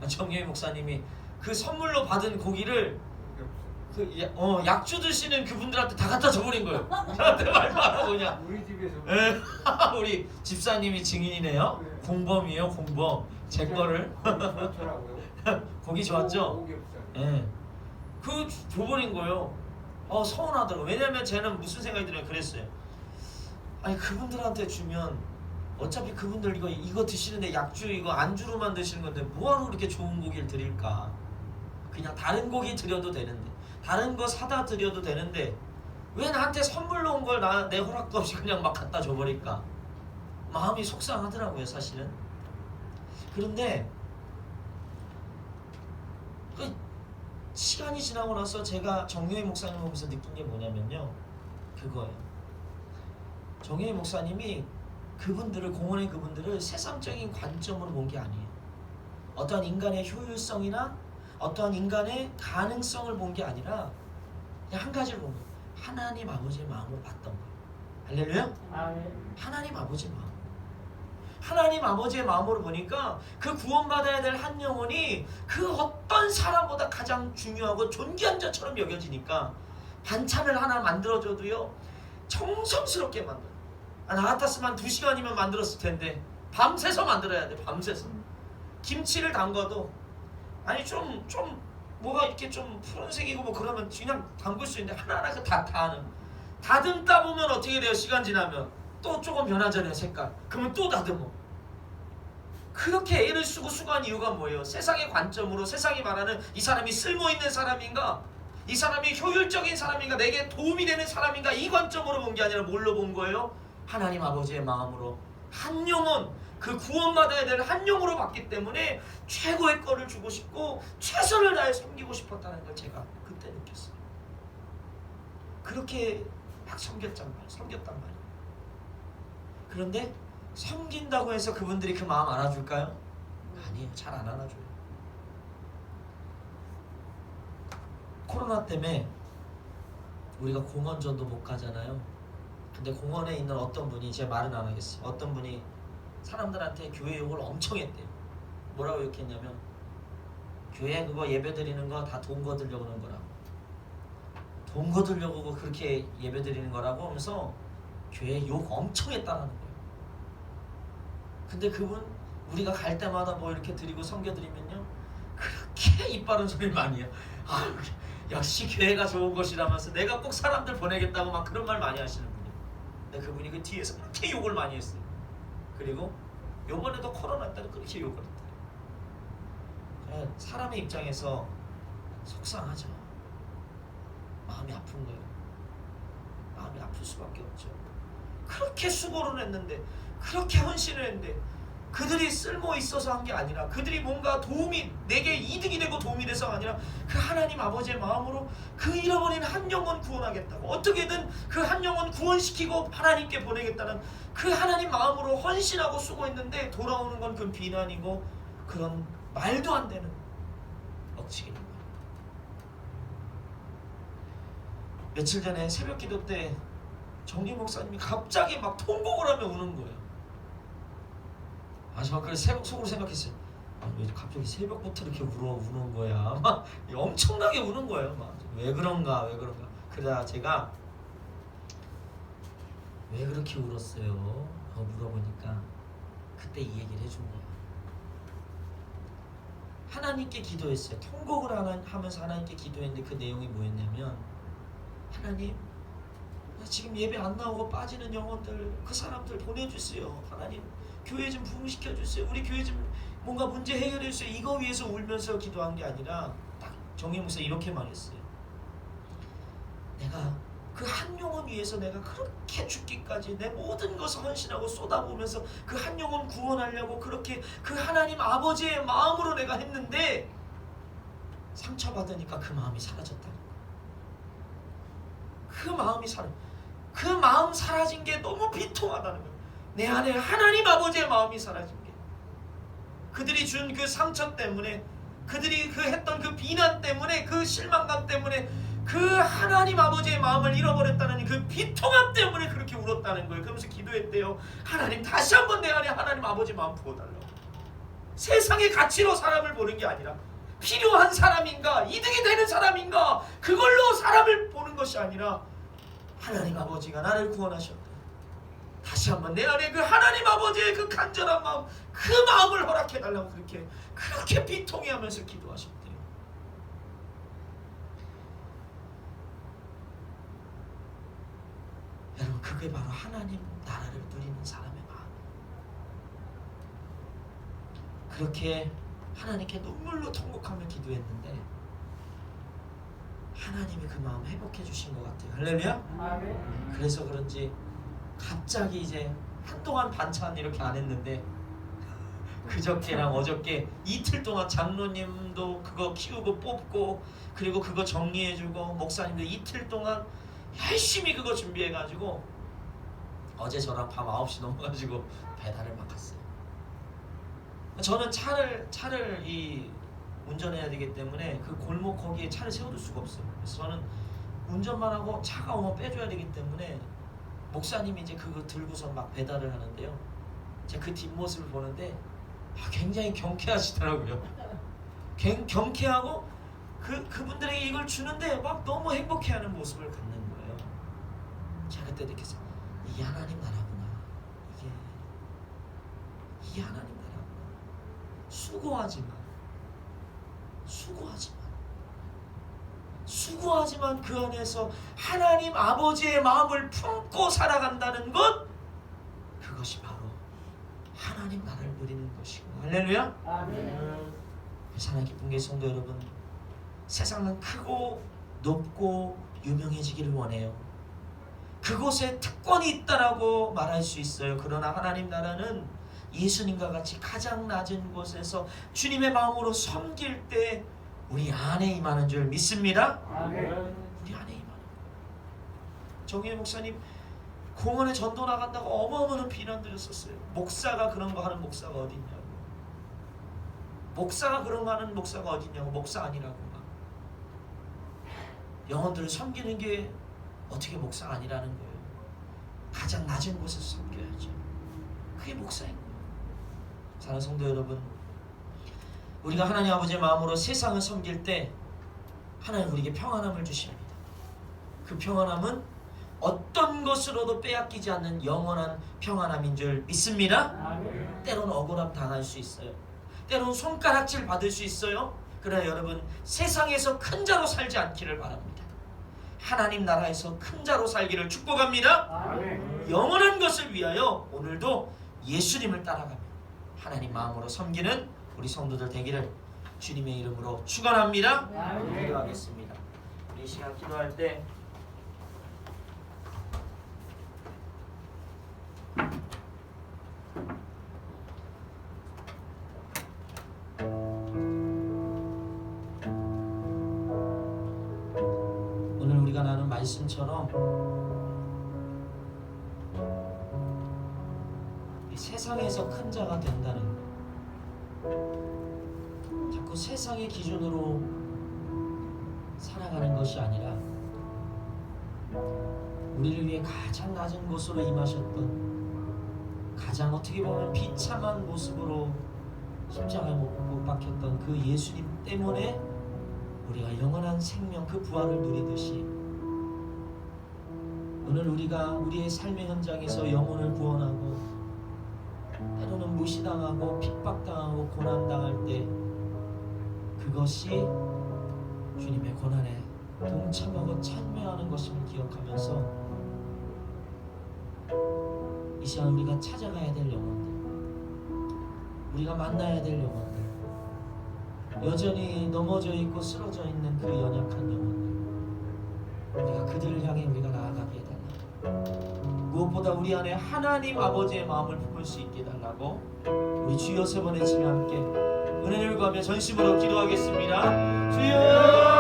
정영희 목사님이 그 선물로 받은 고기를 약주 드시는 그분들한테 다 갖다 줘버린 거예요. 저한테 말도 안 하고 그냥. 우리 집에서. 우리 집사님이 증인이네요. 네. 공범이에요, 공범. 제 거를. 그렇더라고요. 고기 좋았죠? 오겹살. 예. 그 줘버린 거예요. 서운하더라고. 왜냐면 쟤는 무슨 생각이 들어요? 그랬어요. 아니, 그분들한테 주면 어차피 그분들 이거 드시는데 약주 이거 안주로만 드시는 건데 뭐하러 그렇게 좋은 고기를 드릴까? 그냥 다른 고기 드려도 되는데, 다른 거 사다 드려도 되는데 왜 나한테 선물로 온 걸 내 허락도 없이 그냥 막 갖다 줘버릴까? 마음이 속상하더라고요, 사실은. 그런데 그 시간이 지나고 나서 제가 정효희 목사님 보면서 느낀 게 뭐냐면요, 그거예요. 정효희 목사님이 공원의 그분들을 세상적인 관점으로 본 게 아니에요. 어떠한 인간의 효율성이나 어떠한 인간의 가능성을 본 게 아니라 그냥 한 가지를 본 거예요. 하나님 아버지의 마음으로 봤던 거예요. 할렐루야? 아멘. 하나님 아버지의 마음. 하나님 아버지의 마음으로 보니까 그 구원받아야 될 한 영혼이 그 어떤 사람보다 가장 중요하고 존귀한 자처럼 여겨지니까 반찬을 하나 만들어줘도요 정성스럽게 만들어요. 나 같았으면 2시간이면 만들었을 텐데 밤새서 만들어야 돼. 밤새서 김치를 담궈도 아니 좀 뭐가 이렇게 좀 푸른색이고 뭐 그러면 그냥 담글 수 있는데 하나하나 그 다 하는, 다듬다 보면 어떻게 돼요? 시간 지나면 또 조금 변하잖아요, 색깔. 그러면 또 다듬어. 그렇게 애를 쓰고 수고한 이유가 뭐예요? 세상의 관점으로 세상이 말하는 이 사람이 쓸모있는 사람인가, 이 사람이 효율적인 사람인가, 내게 도움이 되는 사람인가, 이 관점으로 본 게 아니라 뭘로 본 거예요? 하나님 아버지의 마음으로. 한 영혼, 그 구원받아야 될 한 영으로 봤기 때문에 최고의 거를 주고 싶고 최선을 다해 섬기고 싶었다는 걸 제가 그때 느꼈어요. 그렇게 막 섬겼단 말이에요. 그런데 섬긴다고 해서 그분들이 그 마음 알아줄까요? 아니에요. 잘 안 알아줘요. 코로나 때문에 우리가 공원전도 못 가잖아요. 근데 공원에 있는 어떤 분이, 제 말은 안 하겠어요, 어떤 분이 사람들한테 교회 욕을 엄청 했대요. 뭐라고 욕했냐면 교회 그거 예배 드리는 거 다 돈 거두려고 그러는 거라고, 돈 거두려고 그렇게 예배 드리는 거라고 하면서 교회 욕 엄청 했다는 거예요. 근데 그분 우리가 갈 때마다 뭐 이렇게 드리고 섬겨드리면요 그렇게 입 바른 소리를 많이 해요. 아, 역시 교회가 좋은 것이라면서 내가 꼭 사람들 보내겠다고 막 그런 말 많이 하시는 분이에요. 근데 그분이 그 뒤에서 그렇게 욕을 많이 했어요. 그리고 요번에도 코로나 때도 그렇게 욕을 했대요. 사람의 입장에서 속상하죠. 마음이 아픈 거예요. 마음이 아플 수밖에 없죠. 그렇게 수고를 했는데, 그렇게 헌신을 했는데, 그들이 쓸모 있어서 한 게 아니라, 그들이 뭔가 도움이, 내게 이득이 되고 도움이 돼서가 아니라 그 하나님 아버지의 마음으로 그 잃어버린 한 영혼 구원하겠다고, 어떻게든 그 한 영혼 구원시키고 하나님께 보내겠다는 그 하나님 마음으로 헌신하고 수고했는데 돌아오는 건 그 비난이고 그런 말도 안 되는 억측인 거예요. 며칠 전에 새벽 기도 때 정기 목사님이 갑자기 막 통곡을 하며 우는 거예요. 아, 저 그래서 속으로 생각했어요. 아, 왜 갑자기 새벽부터 이렇게 우는 거야? 막 엄청나게 우는 거예요. 막 왜 그런가. 그러다 제가 왜 그렇게 울었어요? 물어보니까 그때 이 얘기를 해준 거예요. 하나님께 기도했어요. 통곡을 하면서 하나님께 기도했는데 그 내용이 뭐였냐면, 하나님, 지금 예배 안 나오고 빠지는 영혼들, 그 사람들 보내주세요. 하나님, 교회 좀 부흥시켜주세요. 우리 교회 좀 뭔가 문제 해결해주세요. 이거 위해서 울면서 기도한 게 아니라 딱 정혜 목사 이렇게 말했어요. 내가 그 한 영혼 위해서 내가 그렇게 죽기까지 내 모든 것을 헌신하고 쏟아부으면서 그 한 영혼 구원하려고 그렇게 그 하나님 아버지의 마음으로 내가 했는데 상처받으니까 그 마음이 사라졌다는 거예요. 그 마음 사라진 게 너무 비통하다는 거예요. 내 안에 하나님 아버지의 마음이 사라진 게, 그들이 준 그 상처 때문에, 그들이 했던 그 비난 때문에, 그 실망감 때문에, 그 하나님 아버지의 마음을 잃어버렸다는 그 비통함 때문에 그렇게 울었다는 거예요. 그러면서 기도했대요. 하나님, 다시 한번 내 안에 하나님 아버지 마음 부어달라고. 세상의 가치로 사람을 보는 게 아니라 필요한 사람인가, 이득이 되는 사람인가, 그걸로 사람을 보는 것이 아니라 하나님 아버지가 나를 구원하셨다. 다시 한번 내 안에 그 하나님 아버지의 그 간절한 마음, 그 마음을 허락해달라고 그렇게 비통해하면서 기도하셨대요. 여러분, 그게 바로 하나님 나라를 누리는 사람의 마음. 그렇게 하나님께 눈물로 통곡하며 기도했는데 하나님이 그 마음 회복해 주신 것 같아요. 할렐루야? 아멘. 그래서 그런지 갑자기 이제 한동안 반찬 이렇게 안 했는데 그저께랑 어저께 이틀 동안 장로님도 그거 키우고 뽑고 그리고 그거 정리해주고 목사님도 이틀 동안 열심히 그거 준비해가지고 어제 저랑 밤 9시 넘어가지고 배달을 막 갔어요. 저는 차를 운전해야 되기 때문에 그 골목 거기에 차를 세워둘 수가 없어요. 그래서 저는 운전만 하고 차가 오면 빼줘야 되기 때문에 목사님이 이제 그거 들고서 막 배달을 하는데요. 제가 그 뒷모습을 보는데 굉장히 경쾌하시더라고요. 경쾌하고 그분들에게 이걸 주는데 막 너무 행복해하는 모습을 갖는 거예요. 제가 그때 느꼈어요. 이게 하나님 나라구나. 이게 하나님 나라구나. 수고하지만 그 안에서 하나님 아버지의 마음을 품고 살아간다는 것, 그것이 바로 하나님 나라를 누리는 것이고. 할렐루야. 아멘. 사랑의 기쁜 게 성도 여러분, 세상은 크고 높고 유명해지기를 원해요. 그곳에 특권이 있다라고 말할 수 있어요. 그러나 하나님 나라는 예수님과 같이 가장 낮은 곳에서 주님의 마음으로 섬길 때 우리 안에 임하는 줄 믿습니다. 아멘. 우리 안에 임하는. 정의의 목사님 공원에 전도 나간다고 어마어마한 비난 들었었어요. 목사가 그런 거 하는 목사가 어디 있냐고. 목사가 그런 거 하는 목사가 어디 있냐고. 목사 아니라고 막. 영혼들을 섬기는 게 어떻게 목사가 아니라는 거예요. 가장 낮은 곳에서 섬겨야죠. 그게 목사인 거예요. 사랑하는 성도 여러분, 우리가 하나님 아버지의 마음으로 세상을 섬길 때 하나님 우리에게 평안함을 주십니다. 그 평안함은 어떤 것으로도 빼앗기지 않는 영원한 평안함인 줄 믿습니다. 아멘. 때로는 억울함 당할 수 있어요. 때로는 손가락질 받을 수 있어요. 그러나 여러분, 세상에서 큰 자로 살지 않기를 바랍니다. 하나님 나라에서 큰 자로 살기를 축복합니다. 아멘. 영원한 것을 위하여 오늘도 예수님을 따라가며 하나님 마음으로 섬기는 우리 성도들 되기를 주님의 이름으로 축원합니다. 아멘. 기도하겠습니다. 우리 이 시간 기도할 때 오늘 우리가 나눈 말씀처럼 이 세상에서 큰 자가 된다는 것, 자꾸 세상의 기준으로 살아가는 것이 아니라 우리를 위해 가장 낮은 곳으로 임하셨던, 가장 어떻게 보면 비참한 모습으로 십자가에 못 박혔던 그 예수님 때문에 우리가 영원한 생명, 그 부활을 누리듯이 오늘 우리가 우리의 삶의 현장에서 영혼을 구원하고 때로는 무시당하고 핍박당하고 고난당할 때 그것이 주님의 고난에 동참하고 참여하는 것임을 기억하면서 이 시간 우리가 찾아가야 될 영혼들, 우리가 만나야 될 영혼들, 여전히 넘어져 있고 쓰러져 있는 그 연약한 영혼들, 우리가 그들을 향해 우리가 나아가게 해달라고, 무엇보다 우리 안에 하나님 아버지의 마음을 품을 수 있게 해달라고 우리 주여 세 번의 치며 함께 은혜를 구하며 전심으로 기도하겠습니다. 주여!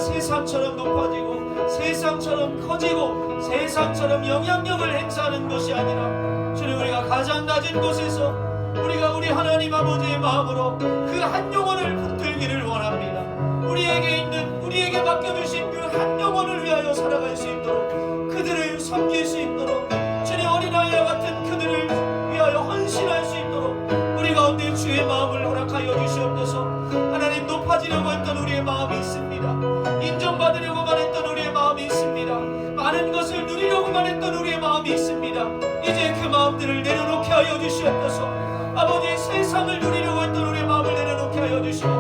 세상처럼 높아지고 세상처럼 커지고 세상처럼 영향력을 행사하는 것이 아니라 주님, 우리가 가장 낮은 곳에서 우리가 우리 하나님 아버지의 마음으로 그 한 영혼을 붙들기를 원합니다. 우리에게 맡겨주신 그 한 영혼을 위하여 살아갈 수 있도록, 그들을 섬길 수 있도록, 주님 어린아이와 같은 그들을 위하여 헌신할 수 있도록 우리 가운데 주의 마음을 허락하여 주시옵소서. 하나님, 높아지려고 했던 우리의 마음이 있습니다. 인정받으려고만 했던 우리의 마음이 있습니다. 많은 것을 누리려고만 했던 우리의 마음이 있습니다. 이제 그 마음들을 내려놓게 하여 주시옵소서. 아버지, 세상을 누리려고 했던 우리의 마음을 내려놓게 하여 주시고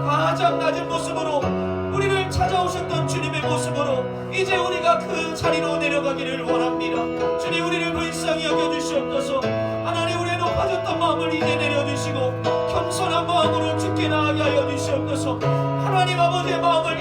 가장 낮은 모습으로 우리를 찾아오셨던 주님의 모습으로 이제 우리가 그 자리로 내려가기를 원합니다. 주님, 우리를 불쌍히 여겨주시옵소서. 하나님, 우리의 높아졌던 마음을 이제 내려주시고 겸손한 마음으로 주께 나아가게 하여 주시옵소서. 하나님 아버지의 마음을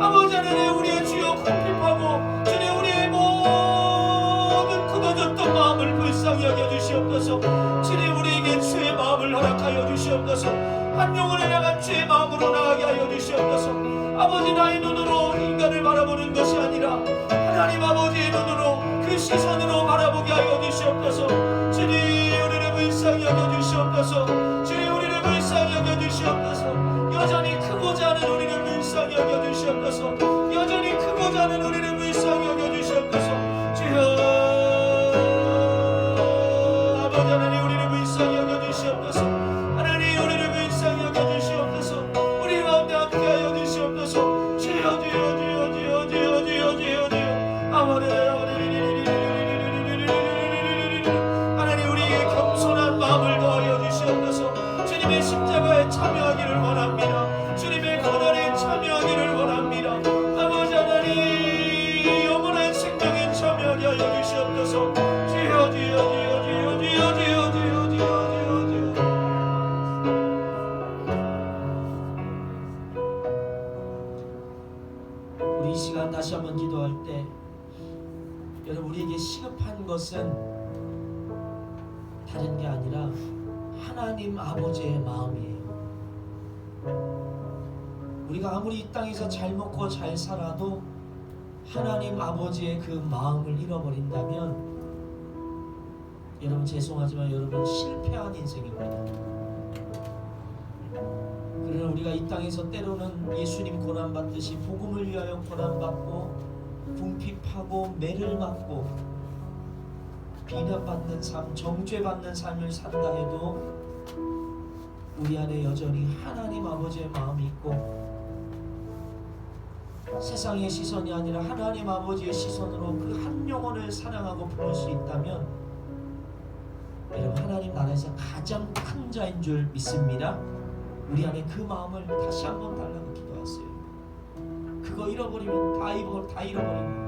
아버지 하나님 우리의 주여 궁핍하고 주님 우리의 모든 굳어졌던 마음을 불쌍히 여겨주시옵소서. 주님 우리에게 주의 마음을 허락하여 주시옵소서. 한 영혼을 향한 주의 마음으로 나아가게 하여 주시옵소서. 아버지 나의 눈으로 인간을 바라보는 것이 아니라 하나님 아버지의 눈으로 그 시선으로 바라보게 하여 주시옵소서. 주님 우리를 불쌍히 여겨주시옵소서. 주님 우리를 불쌍히 여겨주시옵소서. 여전히 크고자 하는 우리를 불쌍히 여겨주시옵소서. 여전히 크고자 하는 우리를 불쌍히 여겨주시옵소서. 주여 아버지 하나님 우리를 불쌍히 여겨주시옵소서. 하나님 우리를 불쌍히 여겨주시옵소서. 우리 가운데 함께하여 주시옵소서. 주여 주여 주여 주여 주여 주여 주여 주여 하나님 우리에게 겸손한 마음을 더하여 주시옵소서. 주님의 십자가에 참여하기를 원합니다. 주님의 고난에 참여하기를 원합니다. 아버지 하나님 영원한 생명에 참여하게 하여 주시옵소서. 주여 주여 주여 주여 주여 주여 주여 주여 주여 우리 이 시간 다시 한번 기도할 때 여러분 우리에게 시급한 것은 다른 게 아니라 하나님 아버지의 마음이에요. 우리가 아무리 이 땅에서 잘 먹고 잘 살아도 하나님 아버지의 그 마음을 잃어버린다면 여러분 죄송하지만 여러분 실패한 인생입니다. 그러나 우리가 이 땅에서 때로는 예수님 고난받듯이 복음을 위하여 고난받고 궁핍하고 매를 맞고 비난받는 삶, 정죄받는 삶을 산다 해도 우리 안에 여전히 하나님 아버지의 마음이 있고 세상의 시선이 아니라 하나님 아버지의 시선으로 그 한 영혼을 사랑하고 부를 수 있다면 여러분 하나님 나라에서 가장 큰 자인 줄 믿습니다. 우리 안에 그 마음을 다시 한번 달라고 기도하세요. 그거 잃어버리면 다 잃어버립니다.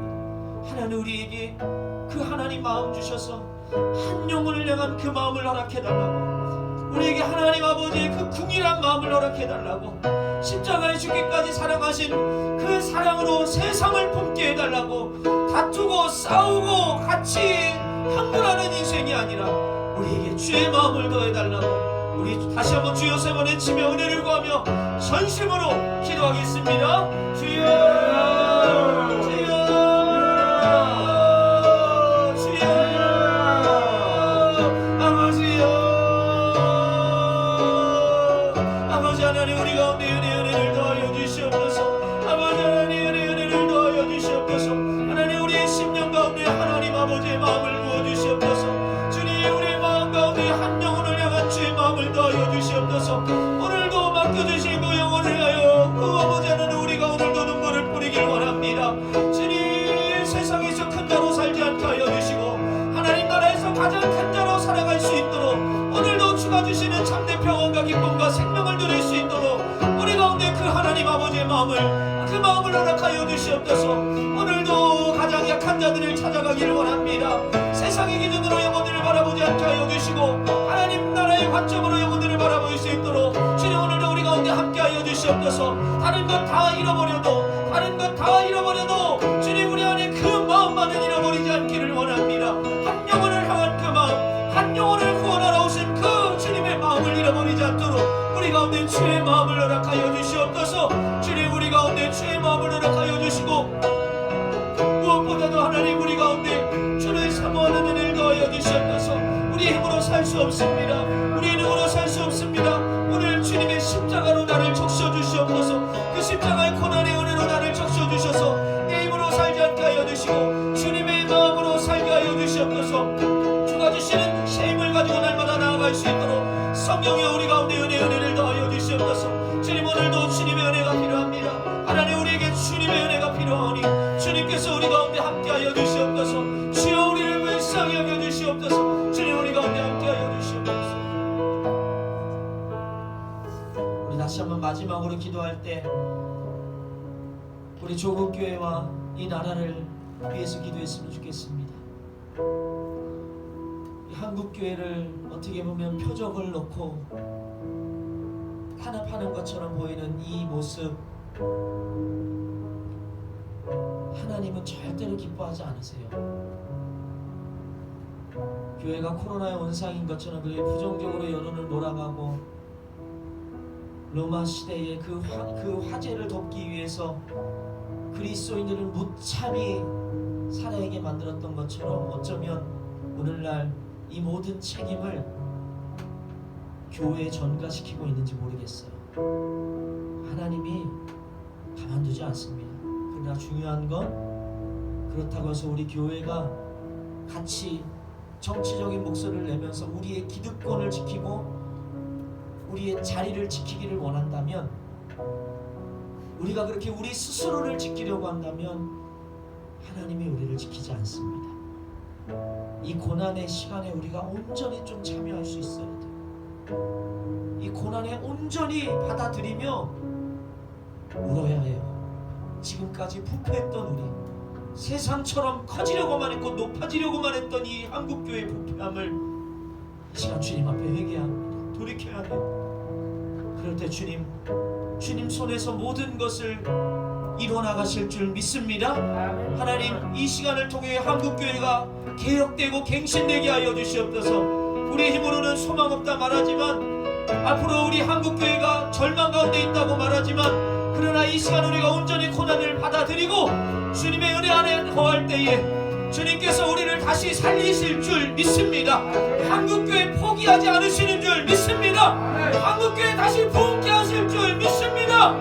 하나님 우리에게 그 하나님 마음 주셔서 한 영혼을 향한 그 마음을 허락해달라고, 우리에게 하나님 아버지의 그 궁일한 마음을 허락해달라고, 십자가에 죽기까지 사랑하신 그 사랑으로 세상을 품게 해달라고, 다투고 싸우고 같이 항문하는 인생이 아니라 우리에게 주의 마음을 더해달라고 우리 다시 한번 주여 세 번 외치며 은혜를 구하며 전심으로 기도하겠습니다. 주여 주여 주여 아버지여 아버지 하나님 우리 가운데 은혜를 더하여 주시옵소서. 아버지 하나님 은혜를 더하여 주시옵소서. 하나님 우리의 심령 가운데 하나님 아버지의 마음을 부어주시옵소서. 주님 우리의 마음 가운데 한 영혼을 향한 주의 마음을 더하여 주시옵소서. 오늘도 맡겨주시고 영혼을 하여 그 아버지 하나님 우리가 오늘도 눈물을 뿌리길 원합니다. 주님 세상에서 큰 자로 살지 않게 하여 주시고 하나님 나라에서 가장 큰 자로 살아갈 수 있도록 오늘도 주가 주시는 참된 평안과 기쁨과 생명을 누릴 수 있도록 우리 가운데 그 하나님 아버지의 마음을 허락하여 주시옵소서. 오늘도 가장 약한 자들을 찾아가기를 원합니다. 세상의 기준으로 영혼들을 바라보지 않게 하여 주시고 하나님 나라의 관점으로 영혼들을 바라볼 수 있도록 주님 오늘도 우리 가운데 함께하여 주시옵소서. 다른 것 다 잃어버려도 주님 우리 안에 그 마음만은 잃어버리지 않기를 원합니다. 한 영혼을 향한 그 마음, 한 영혼을 구원하러 오신 그 주님의 마음을 잃어버리지 않도록 우리 가운데 주의 마음을 허락하여 주시옵소서. 주님 우리 가운데 주의 마음을 허락하여 주시고 무엇보다도 하나님 우리 가운데 주를 사모하는 은혜를 더하여 주시옵소서. 우리 힘으로 살 수 없습니다. 우리 힘으로 살 수 없습니다. 오늘 주님의 십자가로 나를 적셔 주시옵소서. 그 십자가의 고난의 은혜로 나를 적셔 주셔서 내 힘으로 살지 않게 하여 주시고 주님의 마음으로 살게 하여 주시옵소서. 주가 주시는 새 힘을 가지고 날마다 나아갈 수 있도록 성령이여 우리 가운데 은혜를 더하여 주시옵소서. 주님 오늘도 주님의 은혜가 필요합니다. 하나님 우리에게 주님의 은혜가 필요하오니 주님께서 우리 가운데 함께하여 주시옵소서. 주여 우리를 불쌍히 여겨 주시옵소서. 주님 우리 가운데 함께하여 주시옵소서. 우리 다시 한번 마지막으로 기도할 때 우리 조국교회와 이 나라를 위해서 기도했으면 좋겠습니다. 한국교회를 어떻게 보면 표적을 놓고 탄압하는 것처럼 보이는 이 모습, 하나님은 절대로 기뻐하지 않으세요. 교회가 코로나의 원상인 것처럼 그게 부정적으로 여론을 몰아가고 로마 시대의 그 화제를 덮기 위해서 그리스도인들을 무참히 살아있게 만들었던 것처럼 어쩌면 오늘날 이 모든 책임을 교회에 전가시키고 있는지 모르겠어요. 하나님이 가만두지 않습니다. 그러나 중요한 건 그렇다고 해서 우리 교회가 같이 정치적인 목소리를 내면서 우리의 기득권을 지키고 우리의 자리를 지키기를 원한다면, 우리가 그렇게 우리 스스로를 지키려고 한다면 하나님이 우리를 지키지 않습니다. 이 고난의 시간에 우리가 온전히 좀 참여할 수 있어야 돼요. 이 고난에 온전히 받아들이며 울어야 해요. 지금까지 부패했던 우리, 세상처럼 커지려고만 했고 높아지려고만 했던 이 한국교회의 부패함을 이 시간 주님 앞에 회개해야 합니다. 돌이켜야 돼요. 그럴 때 주님 손에서 모든 것을 이뤄나가실 줄 믿습니다. 하나님, 이 시간을 통해 한국교회가 개혁되고 갱신되게 하여 주시옵소서. 우리 힘으로는 소망 없다 말하지만, 앞으로 우리 한국교회가 절망 가운데 있다고 말하지만, 그러나 이 시간 우리가 온전히 고난을 받아들이고 주님의 은혜 안에 거할 때에 주님께서 우리를 다시 살리실 줄 믿습니다. 한국교회 포기하지 않으시는 줄 믿습니다. 한국교회 다시 부흥케 하실 줄 믿습니다.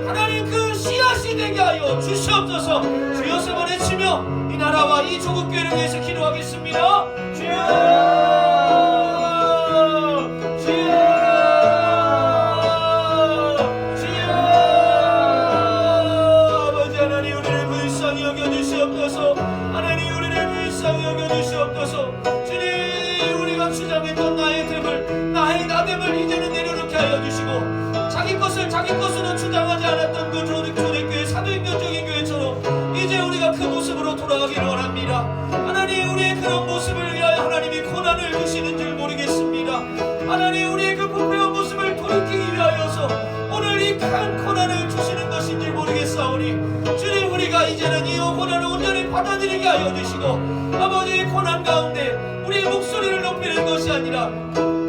하나님, 그 씨앗이 되게 하여 주시옵소서. 주여 세 번 외치며 이 나라와 이 조국교회를 위해서 기도하겠습니다. 주여, 하나님, 우리를 불쌍히 여겨주시옵소서. 주님, 우리가 주장했던 나의 됨을, 나의 나됨을 이제는 내려놓게 하여 주시고, 자기 것을 자기 것으로 주장하지 않았던 그 조직교회, 사도행전적인 교회처럼 이제 우리가 그 모습으로 돌아가기를 원합니다. 하나님, 우리의 그런 모습을 위하여 하나님이 고난을 주시는 줄 모르겠습니다. 하나님, 우리의 그 부패한 모습을 돌이키기 위하여서 오늘 이 큰 고난을 주시는 것인지 모르겠사오니, 주님, 우리가 이제는 이 고난을 온전히 받아들이게 하여 주시고, 아버지의 고난 가운데 우리의 목소리를 높이는 것이 아니라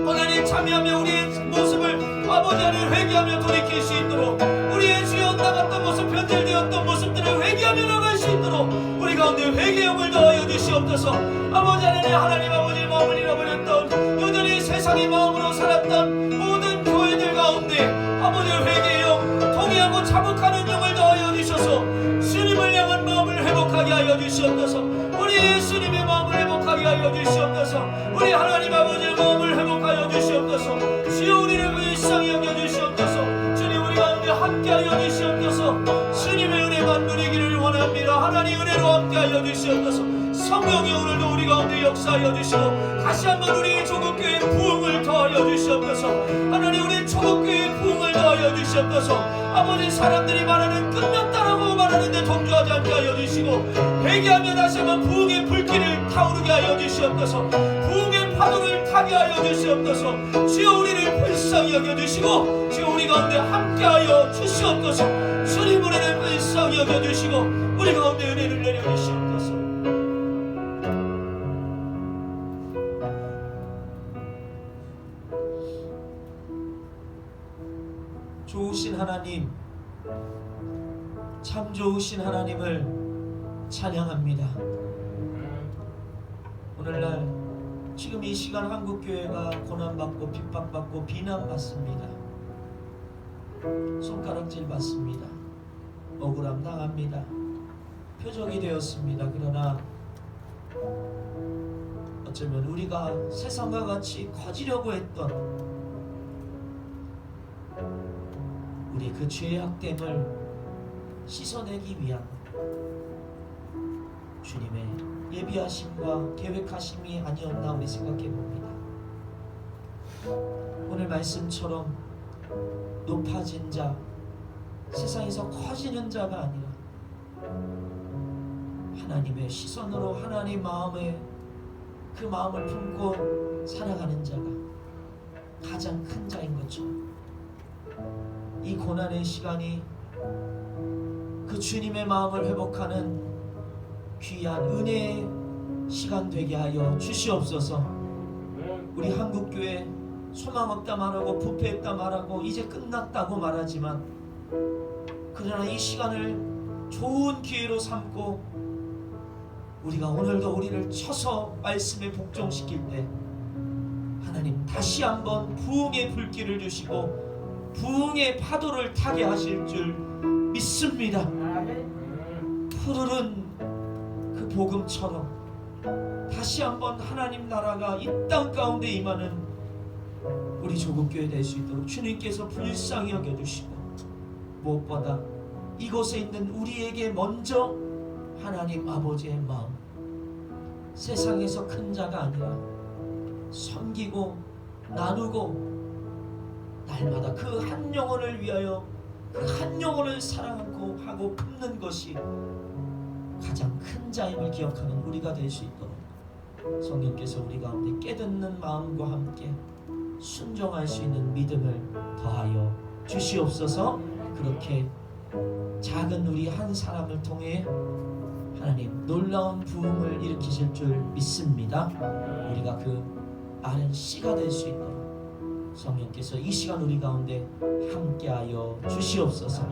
하나님 참여하며 우리의 모습을 아버지 안에 회개하며 돌이킬 수 있도록, 우리의 주여 나갔던 모습, 변질되었던 모습들을 회개하며 나갈 수 있도록 우리 가운데 회개형을 더하여 주시옵소서. 아버지 안에 하나님 아버지의 마음을 잃어버렸던, 여전히 세상의 마음으로 살았던 모든 교회들 가운데 아버지의 회개형, 통회하고 자복하는 영을 더하여 주셔서 주님을 향한 마음을 회복하게 하여 주시옵소서. 우리 예수님의 마음을 회복하게 하여 주시옵소서. 우리 하나님 아버지의 마음을 회복하여 주시옵소서. 주여, 우리를 불쌍히 여겨 주시옵소서. 주님, 우리 가운데 함께 하여 주시옵소서. 주님의 은혜만 누리기를 원합니다. 하나님 은혜로 함께 하여 주시옵소서. 성령이 오늘도 우리 가운데 역사하여 주시고, 다시 한번 우리 조국교회 부흥을 더하여 주시옵소서. 하나님, 우리 조국교회 부흥을 더하여 주시옵소서. 아버지, 사람들이 말하는 끝났다라고 말하는데 동조하지 않게 하여 주시고, 회개하며 다시 한번 부흥의 불길을 타오르게 하여 주시옵소서. 부흥의 파도를 타게 하여 주시옵소서. 주여, 우리를 불쌍히 여겨주시고, 주여, 우리 가운데 함께하여 주시옵소서. 주님, 우리를 불쌍히 여겨주시고 우리 가운데 은혜를 내려주시옵소서. 좋으신 하나님, 참 좋으신 하나님을 찬양합니다. 오늘날 지금 이 시간 한국교회가 고난받고 핍박받고 비난받습니다. 손가락질 받습니다. 억울함 당합니다. 표적이 되었습니다. 그러나 어쩌면 우리가 세상과 같이 커지려고 했던 우리 그 죄악됨을 씻어내기 위한 주님의 예비하심과 계획하심이 아니었나 우리 생각해 봅니다. 오늘 말씀처럼 높아진 자, 세상에서 커지는 자가 아니라 하나님의 시선으로 하나님 마음에 그 마음을 품고 살아가는 자가 가장 큰 자인 것처럼 이 고난의 시간이 그 그 주님의 마음을 회복하는 귀한 은혜의 시간 되게 하여 주시옵소서. 우리 한국교회 소망 없다 말하고 부패했다 말하고 이제 끝났다고 말하지만, 그러나 이 시간을 좋은 기회로 삼고 우리가 오늘도 우리를 쳐서 말씀에 복종시킬 때 하나님 다시 한번 부흥의 불길을 주시고 부흥의 파도를 타게 하실 줄 믿습니다. 푸르른 그 복음처럼 다시 한번 하나님 나라가 이 땅 가운데 임하는 우리 조국교회 될 수 있도록 주님께서 불쌍히 여겨주시고, 무엇보다 이곳에 있는 우리에게 먼저 하나님 아버지의 마음, 세상에서 큰 자가 아니라 섬기고 나누고 날마다 그 한 영혼을 위하여 그 한 영혼을 사랑하고 하고 품는 것이 가장 큰 자임을 기억하는 우리가 될 수 있도록 성령께서 우리 가운데 깨닫는 마음과 함께 순종할 수 있는 믿음을 더하여 주시옵소서. 그렇게 작은 우리 한 사람을 통해 하나님 놀라운 부흥을 일으키실 줄 믿습니다. 우리가 그 마른 씨가 될 수 있도록 성령께서 이 시간 우리 가운데 함께하여 주시옵소서.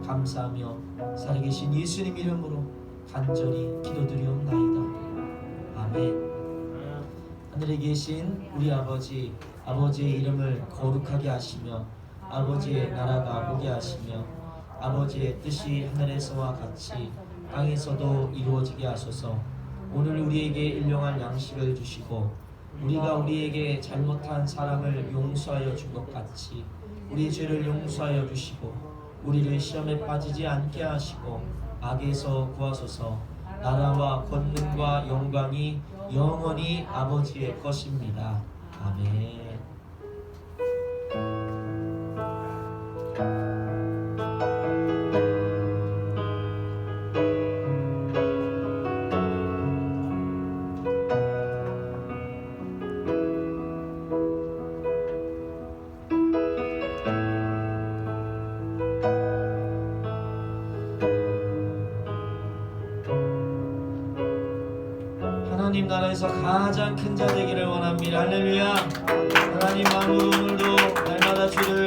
감사하며 살아계신 예수님 이름으로 간절히 기도드리옵나이다. 아멘. 하늘에 계신 우리 아버지, 아버지의 이름을 거룩하게 하시며 아버지의 나라가 오게 하시며 아버지의 뜻이 하늘에서와 같이 땅에서도 이루어지게 하소서. 오늘 우리에게 일용할 양식을 주시고 우리가 우리에게 잘못한 사람을 용서하여 준 것 같이 우리 죄를 용서하여 주시고 우리를 시험에 빠지지 않게 하시고 악에서 구하소서. 나라와 권능과 영광이 영원히 아버지의 것입니다. 아멘. 하나님 나라에서 가장 큰 자 되기를 원합니다. 할렐루야. 하나님 마음으로 오늘도 날마다 주를